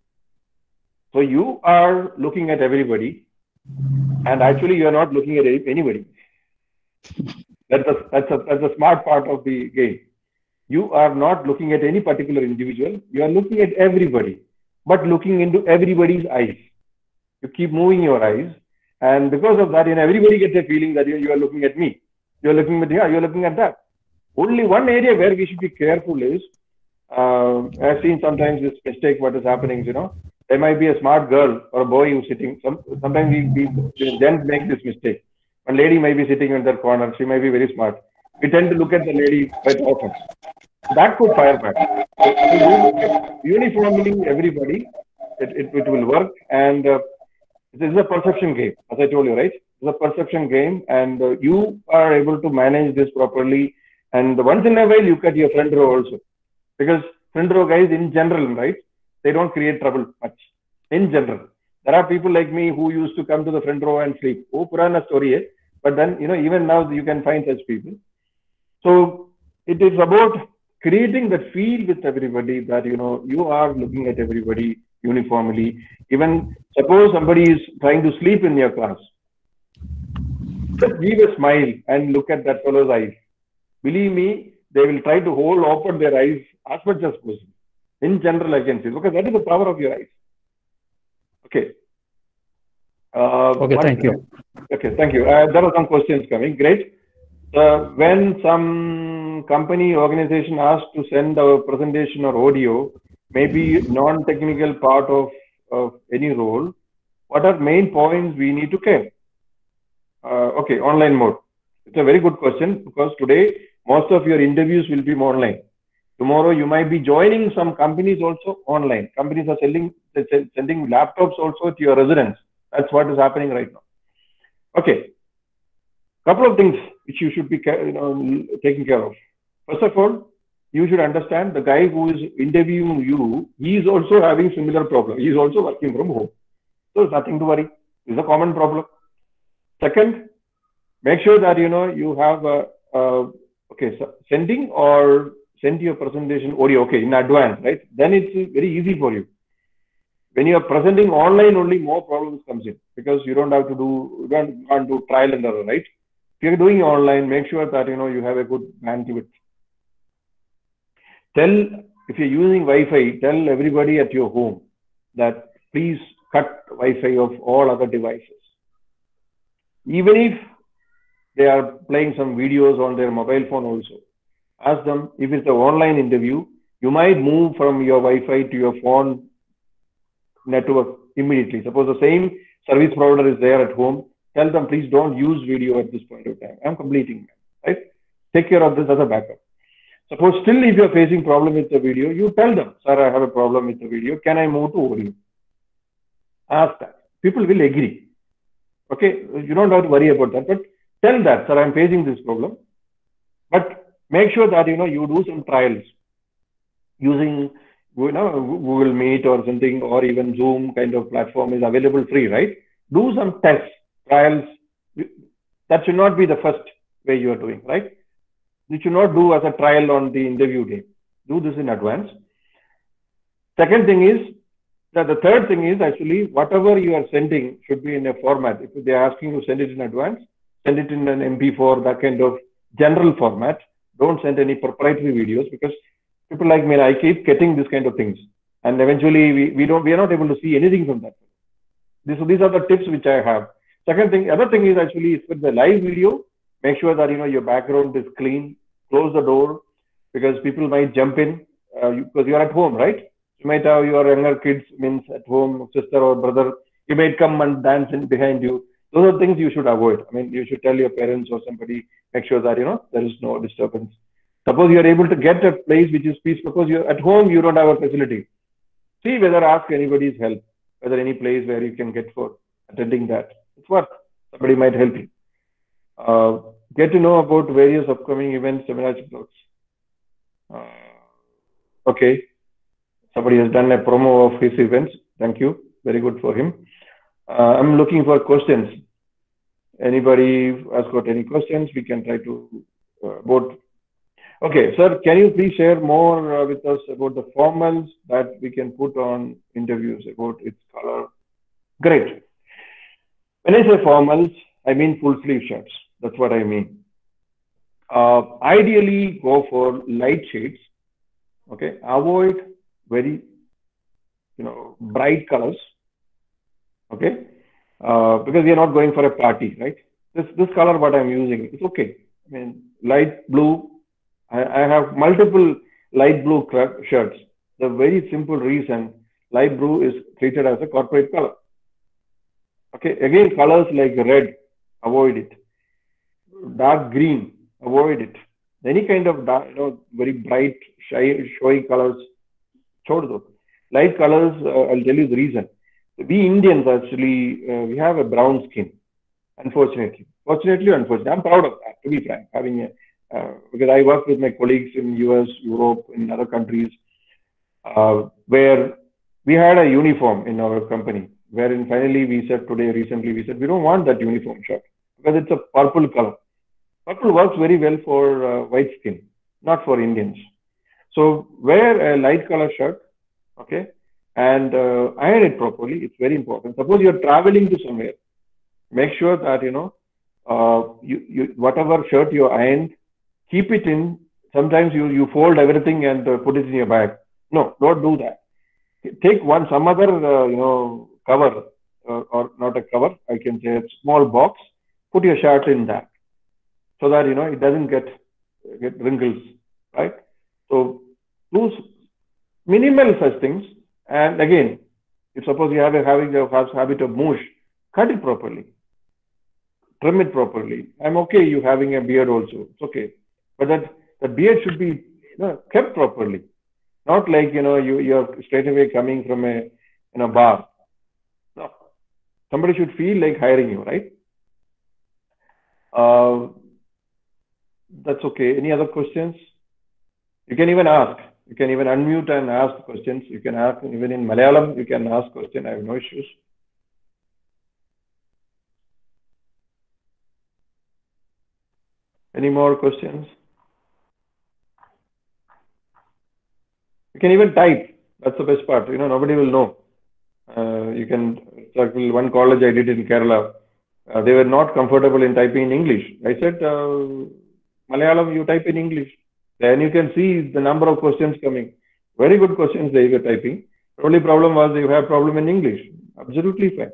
So you are looking at everybody, and actually you are not looking at anybody. That's a smart part of the game. You are not looking at any particular individual. You are looking at everybody, but looking into everybody's eyes. You keep moving your eyes, and because of that, everybody gets a feeling that you are looking at me. You're looking at you're looking at that. Only one area where we should be careful is, I've seen sometimes this mistake. What is happening, there might be a smart girl or a boy who's sitting. Sometimes we gents make this mistake. A lady might be sitting in their corner. She might be very smart. We tend to look at the lady quite often. That could fire back. So uniformly, everybody, it will work. And this is a perception game, as I told you, right? It's a perception game, and you are able to manage this properly. And once in a while, you cut your front row also, because front row guys in general, right? They don't create trouble much. In general, there are people like me who used to come to the front row and sleep. Oh, Purana story, eh? But then, even now you can find such people. So it is about creating that feel with everybody that, you are looking at everybody uniformly. Even suppose somebody is trying to sleep in your class. Just give a smile and look at that fellow's eyes. Believe me, they will try to hold open their eyes as much as possible. In general, I can say, because that is the power of your eyes. Okay. Okay, thank you. Okay, thank you. There are some questions coming. Great. When some company organization asks to send a presentation or audio, maybe non-technical part of any role, what are main points we need to care? Okay, online mode. It's a very good question because today most of your interviews will be online. Tomorrow you might be joining some companies also online. Companies are sending laptops also to your residence. That's what is happening right now. Okay, couple of things which you should be taking care of. First of all, you should understand the guy who is interviewing you, he is also having similar problem. He is also working from home. So there's nothing to worry. It's a common problem. Second, make sure that you have sending or send your presentation audio in advance, right? Then it's very easy for you. When you are presenting online, only more problems comes in because you don't have to can't do trial and error, right? If you're doing online, make sure that you have a good bandwidth. If you're using Wi-Fi, tell everybody at your home that please cut Wi-Fi of all other devices. Even if they are playing some videos on their mobile phone also, ask them if it's an online interview, you might move from your Wi-Fi to your phone network immediately. Suppose the same service provider is there at home, tell them please don't use video at this point of time. I'm completing, right? Take care of this as a backup. Suppose still if you're facing problem with the video, you tell them, sir, I have a problem with the video. Can I move to audio? Ask that. People will agree. Okay, you don't have to worry about that, but tell that, sir, I'm facing this problem. But make sure that you do some trials using Google Meet or something, or even Zoom kind of platform is available free, right? Do some tests, trials. That should not be the first way you are doing, right? You should not do as a trial on the interview day. Do this in advance. Second thing is that the third thing is actually whatever you are sending should be in a format. If they are asking you to send it in advance, send it in an MP4, that kind of general format. Don't send any proprietary videos because people like me, I keep getting this kind of things, and eventually we are not able to see anything from that. These are the tips which I have. Other thing is actually with the live video, make sure that your background is clean. Close the door because people might jump in because you are at home, right? You might have your younger kids means at home, sister or brother. He might come and dance in behind you. Those are things you should avoid. I mean, you should tell your parents or somebody, make sure that there is no disturbance. Suppose you are able to get a place which is peaceful. Suppose you're at home, you don't have a facility. See whether ask anybody's help, whether any place where you can get for attending that. It's work. Somebody might help you. Get to know about various upcoming events, seminars, blogs. Okay. Somebody has done a promo of his events. Thank you. Very good for him. I'm looking for questions. Anybody has got any questions? We can try to vote. Okay, sir, can you please share more with us about the formals that we can put on interviews, about its color? Great. When I say formals, I mean full sleeve shirts. That's what I mean. Ideally, go for light shades. Okay, avoid very bright colors. Okay, because we are not going for a party, right? This color what I'm using, it's okay. I mean, light blue. I have multiple light blue shirts. The very simple reason light blue is treated as a corporate color. Okay, again, colors like red, avoid it. Dark green, avoid it. Any kind of dark, very bright, showy colors, chhod do. Light colors, I'll tell you the reason. We Indians actually, we have a brown skin, unfortunately. Fortunately or unfortunately, I'm proud of that, to be frank, having because I work with my colleagues in US, Europe, in other countries, where we had a uniform in our company, wherein finally recently we said, we don't want that uniform shirt because it's a purple color. Purple works very well for white skin, not for Indians. So wear a light color shirt, okay, and iron it properly. It's very important. Suppose you're traveling to somewhere, make sure that, whatever shirt you ironed, keep it in. Sometimes you fold everything and put it in your bag. No, don't do that. Take some other, cover, or not a cover, I can say a small box, put your shirt in that so that, it doesn't get wrinkles, right? So minimal such things. And again, if suppose you have a habit of mush, cut it properly, trim it properly. I'm okay you having a beard also. It's okay. But that beard should be kept properly. Not like you're straight away coming from a bar. No. Somebody should feel like hiring you, right? That's okay. Any other questions? You can even ask. You can even unmute and ask questions. You can ask even in Malayalam. You can ask questions. I have no issues. Any more questions? You can even type. That's the best part. Nobody will know. You can, for example, one college I did in Kerala, they were not comfortable in typing in English. I said, Malayalam, you type in English. Then you can see the number of questions coming. Very good questions they were typing. The only problem was you have problem in English. Absolutely fine.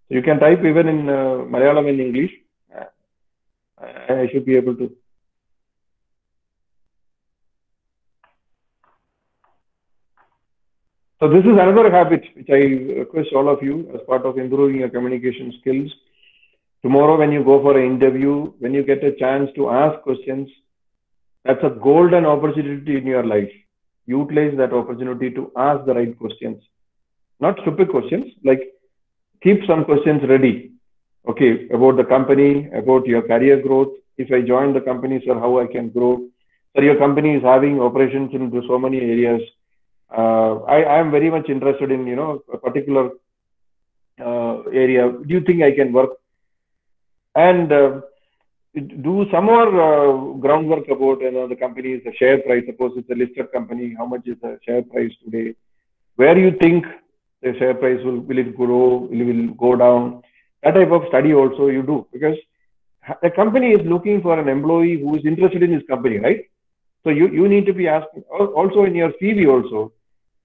So you can type even in Malayalam and English. I should be able to. So this is another habit which I request all of you as part of improving your communication skills. Tomorrow when you go for an interview, when you get a chance to ask questions, that's a golden opportunity in your life. Utilize that opportunity to ask the right questions. Not stupid questions, like keep some questions ready. Okay, about the company, about your career growth. If I join the company, sir, how I can grow? Sir, your company is having operations in so many areas. I am very much interested in, a particular area. Do you think I can work? And do some more groundwork about, the company's share price. Suppose it's a listed company. How much is the share price today? Where do you think the share price will it grow? Will it go down? That type of study also you do, because the company is looking for an employee who is interested in his company, right? So you need to be asking also in your CV also.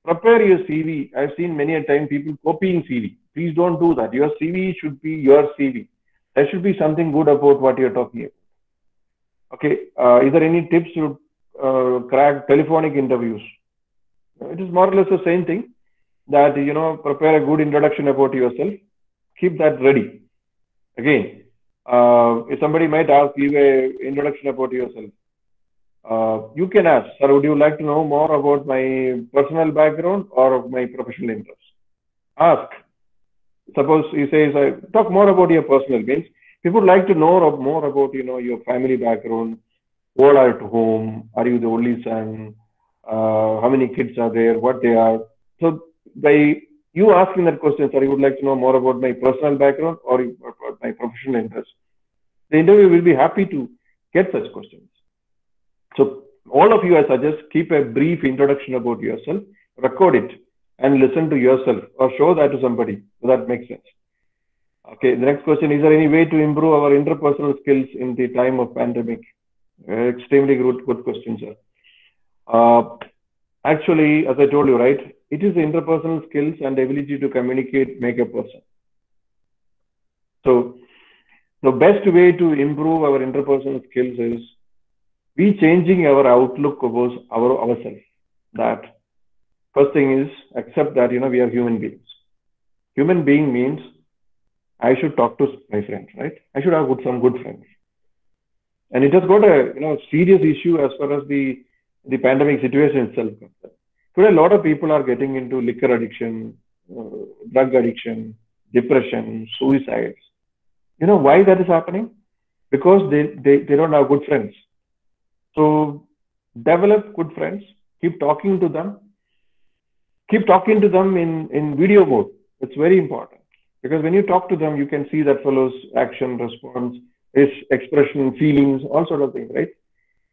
Prepare your CV. I've seen many a time people copying CV. Please don't do that. Your CV should be your CV. There should be something good about what you're talking about. Okay. Is there any tips to crack telephonic interviews? It is more or less the same thing. That prepare a good introduction about yourself. Keep that ready. Again, if somebody might ask you an introduction about yourself, you can ask, sir, would you like to know more about my personal background or my professional interest? Ask. Suppose he says, talk more about your personal means. People would like to know more about, your family background. All are at home. Are you the only son? How many kids are there? What they are? So by you asking that question, sir, you would like to know more about my personal background or about my professional interest. The interviewer will be happy to get such questions. So all of you, I suggest, keep a brief introduction about yourself, record it, and listen to yourself or show that to somebody. So that makes sense. Okay, the next question, is there any way to improve our interpersonal skills in the time of pandemic? Extremely good question, sir. Actually, as I told you, right, it is the interpersonal skills and ability to communicate make a person. So the best way to improve our interpersonal skills is be changing our outlook about ourselves. That first thing is accept that we are human beings. Human being means I should talk to my friends, right? I should have some good friends. And it has got a serious issue as far as the pandemic situation itself. Today, a lot of people are getting into liquor addiction, drug addiction, depression, suicides. You know why that is happening? Because they don't have good friends. So develop good friends, keep talking to them. Keep talking to them in video mode. It's very important. Because when you talk to them, you can see that fellow's action, response, his expression, feelings, all sort of things, right?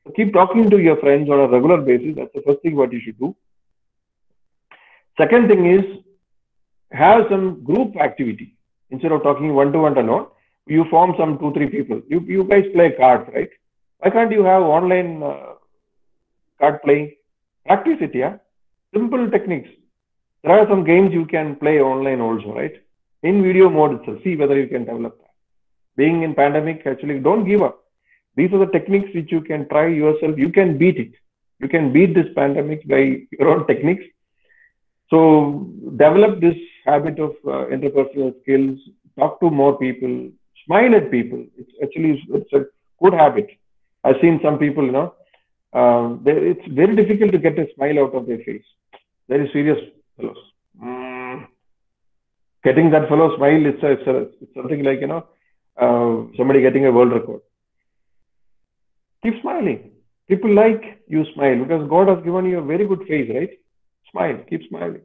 So keep talking to your friends on a regular basis. That's the first thing what you should do. Second thing is have some group activity. Instead of talking one-to-one alone, you form some 2-3 people. You guys play cards, right? Why can't you have online card playing? Practice it, yeah? Simple techniques. There are some games you can play online also, right? In video mode itself. See whether you can develop that. Being in pandemic, actually, don't give up. These are the techniques which you can try yourself. You can beat it. You can beat this pandemic by your own techniques. So develop this habit of interpersonal skills. Talk to more people. Smile at people. It's a good habit. I've seen some people, it's very difficult to get a smile out of their face. Very serious fellows. Getting that fellow smile, it's something like, somebody getting a world record. Keep smiling. People like you smile because God has given you a very good face, right? Smile. Keep smiling.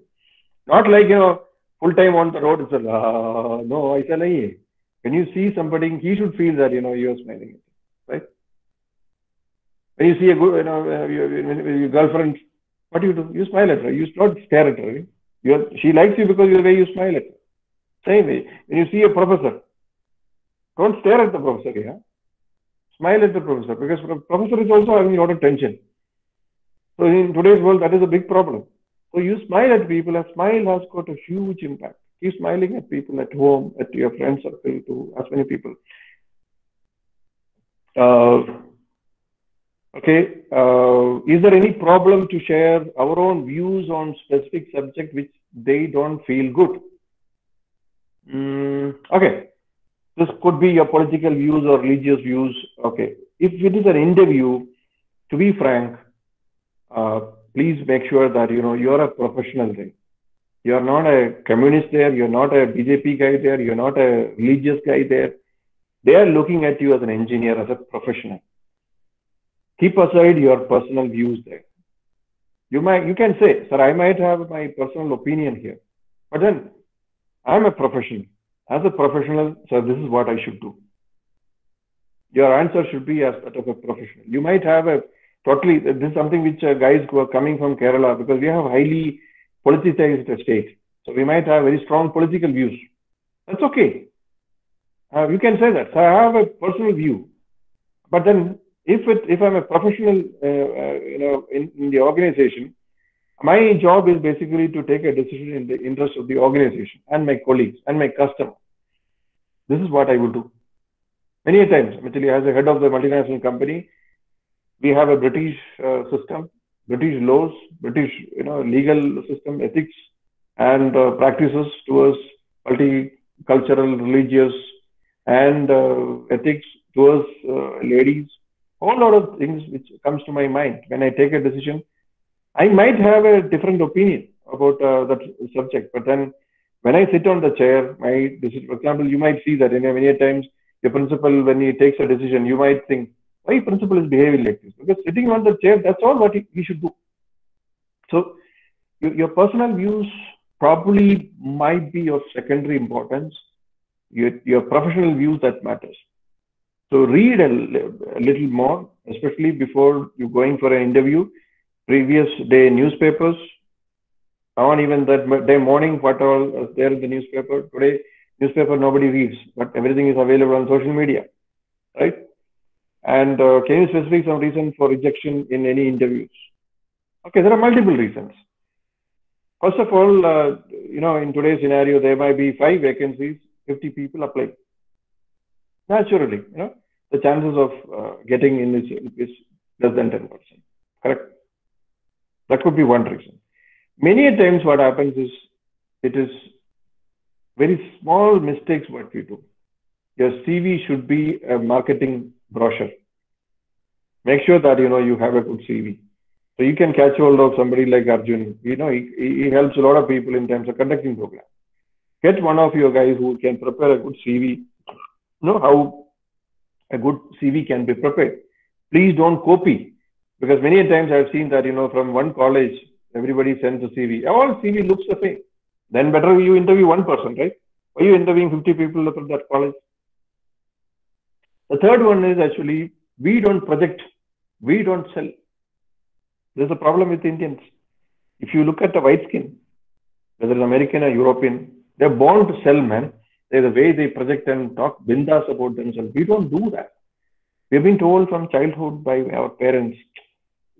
Not like, full time on the road. It's no, I say, when you see somebody, he should feel that, you're smiling, right? When you see a good, your girlfriend, what do? You smile at her. You not stare at her. Right? She likes you because of the way you smile at her. Same way, when you see a professor, don't stare at the professor. Yeah? Smile at the professor because the professor is also having a lot of tension. So in today's world, that is a big problem. So you smile at people. A smile has got a huge impact. Keep smiling at people at home, at your friend circle, to as many people. Okay. Is there any problem to share our own views on specific subject which they don't feel good? Okay. This could be your political views or religious views. Okay. If it is an interview, to be frank, please make sure that you're a professional there. You're not a communist there. You're not a BJP guy there. You're not a religious guy there. They are looking at you as an engineer, as a professional. Keep aside your personal views there. You can say, sir, I might have my personal opinion here, but then I'm a professional. As a professional, sir, this is what I should do. Your answer should be as that of a professional. You might have this is something which guys who are coming from Kerala, because we have highly politicized state. So we might have very strong political views. That's okay. You can say that. So I have a personal view. But then if I'm a professional, in the organization, my job is basically to take a decision in the interest of the organization and my colleagues and my customer. This is what I will do. Many times, actually, as a head of the multinational company, we have a British system, British laws, British legal system, ethics, and practices towards multicultural, religious, and ethics towards ladies. Whole lot of things which comes to my mind when I take a decision. I might have a different opinion about that subject, but then when I sit on the chair, my decision, for example, you might see that many times the principal, when he takes a decision, you might think, why principal is behaving like this? Because sitting on the chair, that's all what he should do. So your personal views probably might be of secondary importance. Your professional views, that matters. So read a little more, especially before you going for an interview. Previous day newspapers, on even that day morning, what all is there in the newspaper. Today, newspaper nobody reads, but everything is available on social media, right? And can you specify some reason for rejection in any interviews? Okay, there are multiple reasons. First of all, in today's scenario, there might be 5 vacancies, 50 people apply. Naturally, the chances of getting in is less than 10%. Correct? That could be one reason. Many times what happens is, it is very small mistakes what we do. Your CV should be a marketing brochure. Make sure that, you have a good CV. So you can catch hold of somebody like Arjun. He helps a lot of people in terms of conducting programs. Get one of your guys who can prepare a good CV. Know how a good CV can be prepared. Please don't copy. Because many times I've seen that, from one college, everybody sends a CV. All CV looks the same. Then better you interview one person, right? Why are you interviewing 50 people from that college? The third one is actually, we don't project, we don't sell. There's a problem with Indians. If you look at the white skin, whether it's American or European, they're born to sell, man. The way they project and talk bindas about themselves. We don't do that. We've been told from childhood by our parents,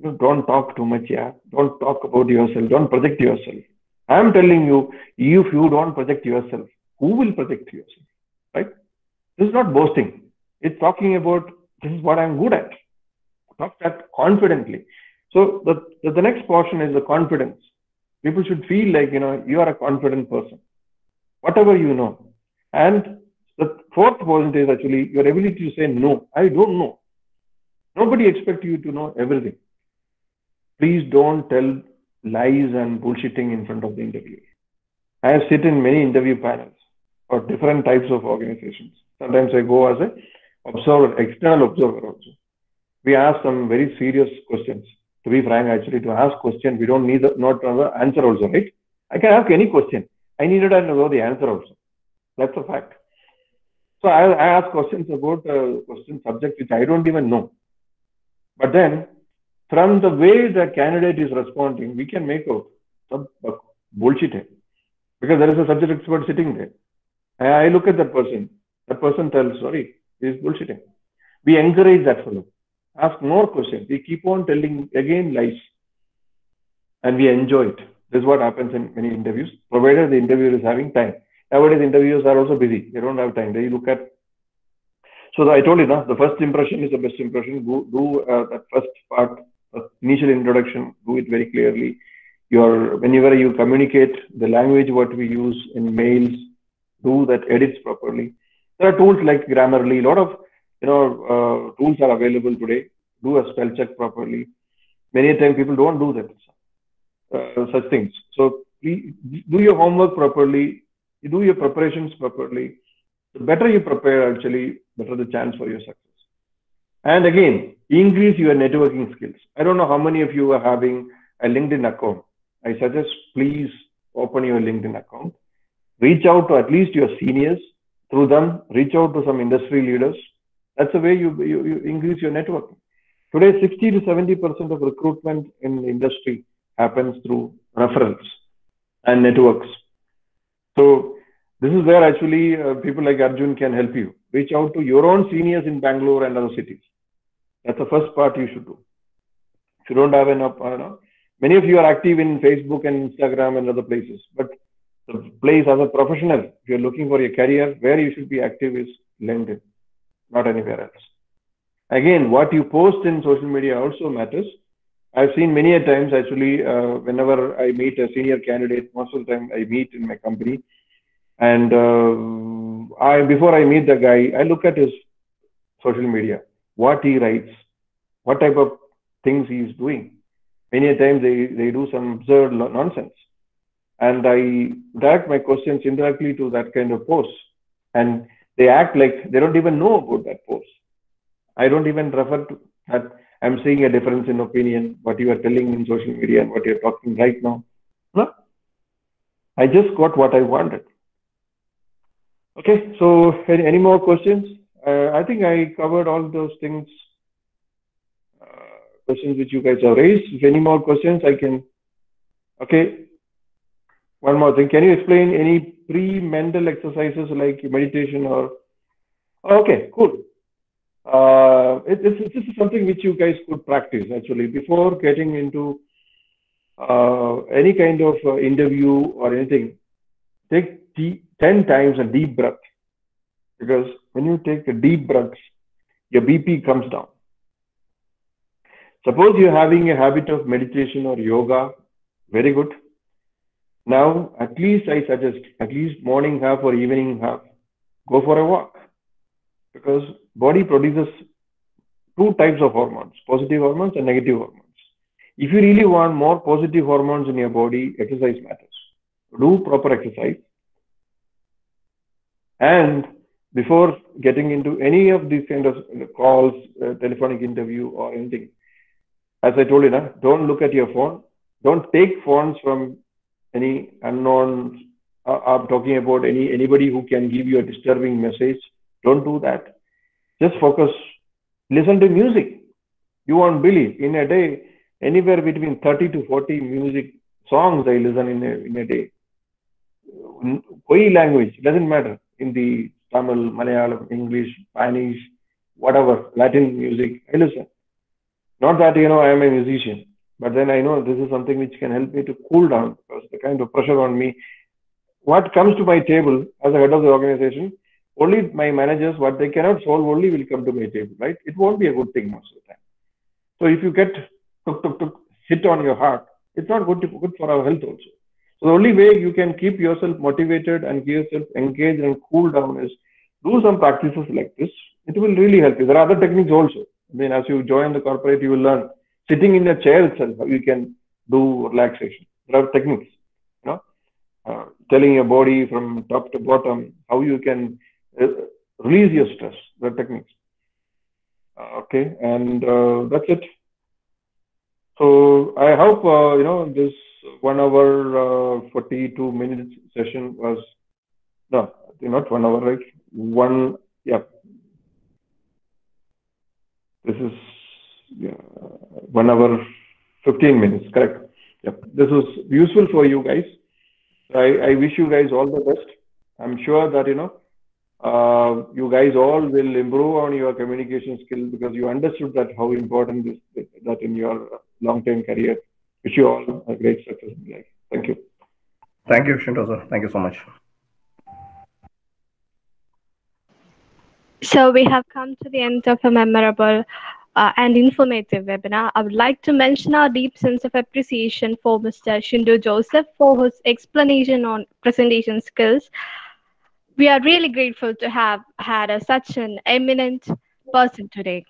don't talk too much, yeah. Don't talk about yourself. Don't project yourself. I'm telling you, if you don't project yourself, who will project yourself, right? This is not boasting. It's talking about, this is what I'm good at. Talk that confidently. So the next portion is the confidence. People should feel like, you are a confident person, whatever you know. And the fourth point is actually your ability to say no. I don't know. Nobody expects you to know everything. Please don't tell lies and bullshitting in front of the interviewer. I have sit in many interview panels for different types of organizations. Sometimes I go as an observer, external observer also. We ask some very serious questions. To be frank, actually, to ask questions, we don't need not know the answer also, right? I can ask any question. I needed to know the answer also. That's a fact. So I ask questions about question subject which I don't even know. But then, from the way the candidate is responding, we can make out some bullshit. Because there is a subject expert sitting there. I look at that person. That person tells, sorry, this is bullshitting. We encourage that fellow. Ask more questions. We keep on telling again lies. And we enjoy it. This is what happens in many interviews, provided the interviewer is having time. Nowadays, interviewers are also busy. They don't have time. They look at. So I told you, the first impression is the best impression. Do that first part, initial introduction, do it very clearly. Whenever you communicate, the language what we use in mails, do that edits properly. There are tools like Grammarly. A lot of tools are available today. Do a spell check properly. Many times people don't do that, such things. So do your homework properly. You do your preparations properly. The better you prepare, actually, better the chance for your success. And again, increase your networking skills. I don't know how many of you are having a LinkedIn account. I suggest please open your LinkedIn account. Reach out to at least your seniors. Through them, reach out to some industry leaders. That's the way you increase your networking. Today, 60 to 70% of recruitment in the industry happens through referrals and networks. So this is where actually people like Arjun can help you. Reach out to your own seniors in Bangalore and other cities. That's the first part you should do. If you don't have enough, many of you are active in Facebook and Instagram and other places, but the place as a professional, if you're looking for a career, where you should be active is LinkedIn, not anywhere else. Again, what you post in social media also matters. I've seen many a times actually, whenever I meet a senior candidate, most of the time I meet in my company, and before I meet the guy, I look at his social media, what he writes, what type of things he is doing. Many a times they do some absurd nonsense. And I direct my questions indirectly to that kind of post. And they act like they don't even know about that post. I don't even refer to that. I'm seeing a difference in opinion, what you are telling in social media and what you're talking right now. No, I just got what I wanted. Okay, so any more questions? I think I covered all those things, questions which you guys have raised. If any more questions, I can. Okay, one more thing. Can you explain any pre-mental exercises like meditation or? Okay, cool. This is something which you guys could practice actually before getting into any kind of interview or anything. Take 10 times a deep breath, because when you take a deep breath, your BP comes down. Suppose you're having a habit of meditation or yoga, very good. Now, at least I suggest, at least morning half or evening half, go for a walk, because body produces two types of hormones, positive hormones and negative hormones. If you really want more positive hormones in your body, exercise matters. Do proper exercise. And before getting into any of these kind of calls, telephonic interview or anything, as I told you, don't look at your phone. Don't take phones from any unknown. I'm talking about anybody who can give you a disturbing message. Don't do that. Just focus. Listen to music. You won't believe. In a day, anywhere between 30 to 40 music songs I listen in a day. Koi language, doesn't matter. Hindi, Tamil, Malayalam, English, Spanish, whatever, Latin music, I listen. Not that, I am a musician, but then I know this is something which can help me to cool down, because the kind of pressure on me, what comes to my table as a head of the organization, only my managers, what they cannot solve only will come to my table, right? It won't be a good thing most of the time. So if you get hit on your heart, it's not good for our health also. So the only way you can keep yourself motivated and keep yourself engaged and cool down is do some practices like this. It will really help you. There are other techniques also. I mean, as you join the corporate, you will learn sitting in a chair itself how you can do relaxation. There are techniques, you know, telling your body from top to bottom how you can release your stress. There are techniques. Okay, and that's it. So I hope this 1 hour 42 minutes session was not 1 hour, right? This is 1 hour 15 minutes, correct? Yep. This was useful for you guys. I wish you guys all the best. I'm sure that you guys all will improve on your communication skills because you understood that how important this that in your long-term career. Wish you all a great success in life. Thank you. Thank you, Shinto sir. Thank you so much. So we have come to the end of a memorable and informative webinar. I would like to mention our deep sense of appreciation for Mr. Shinto Joseph for his explanation on presentation skills. We are really grateful to have had such an eminent person today.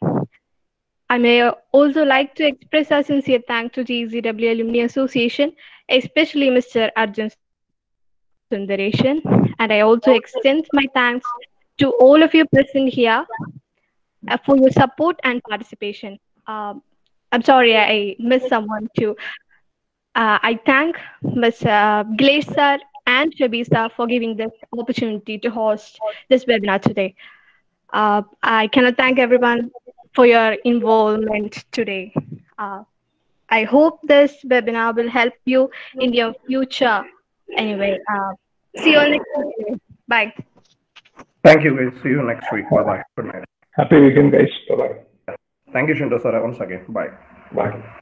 I may also like to express our sincere thanks to GCW Alumni Association, especially Mr. Arjun Sundareshan, and I also extend my thanks to all of you present here for your support and participation. I'm sorry, I missed someone too. I thank Ms. Gilesh sir and Shabi sir for giving this opportunity to host this webinar today. I cannot thank everyone for your involvement today. I hope this webinar will help you in your future. Anyway, see you all next week. Bye. Thank you, guys. See you next week. Bye-bye. Good night. Happy weekend, guys. Bye-bye. Thank you, Shinto sir, once again. Bye. Bye.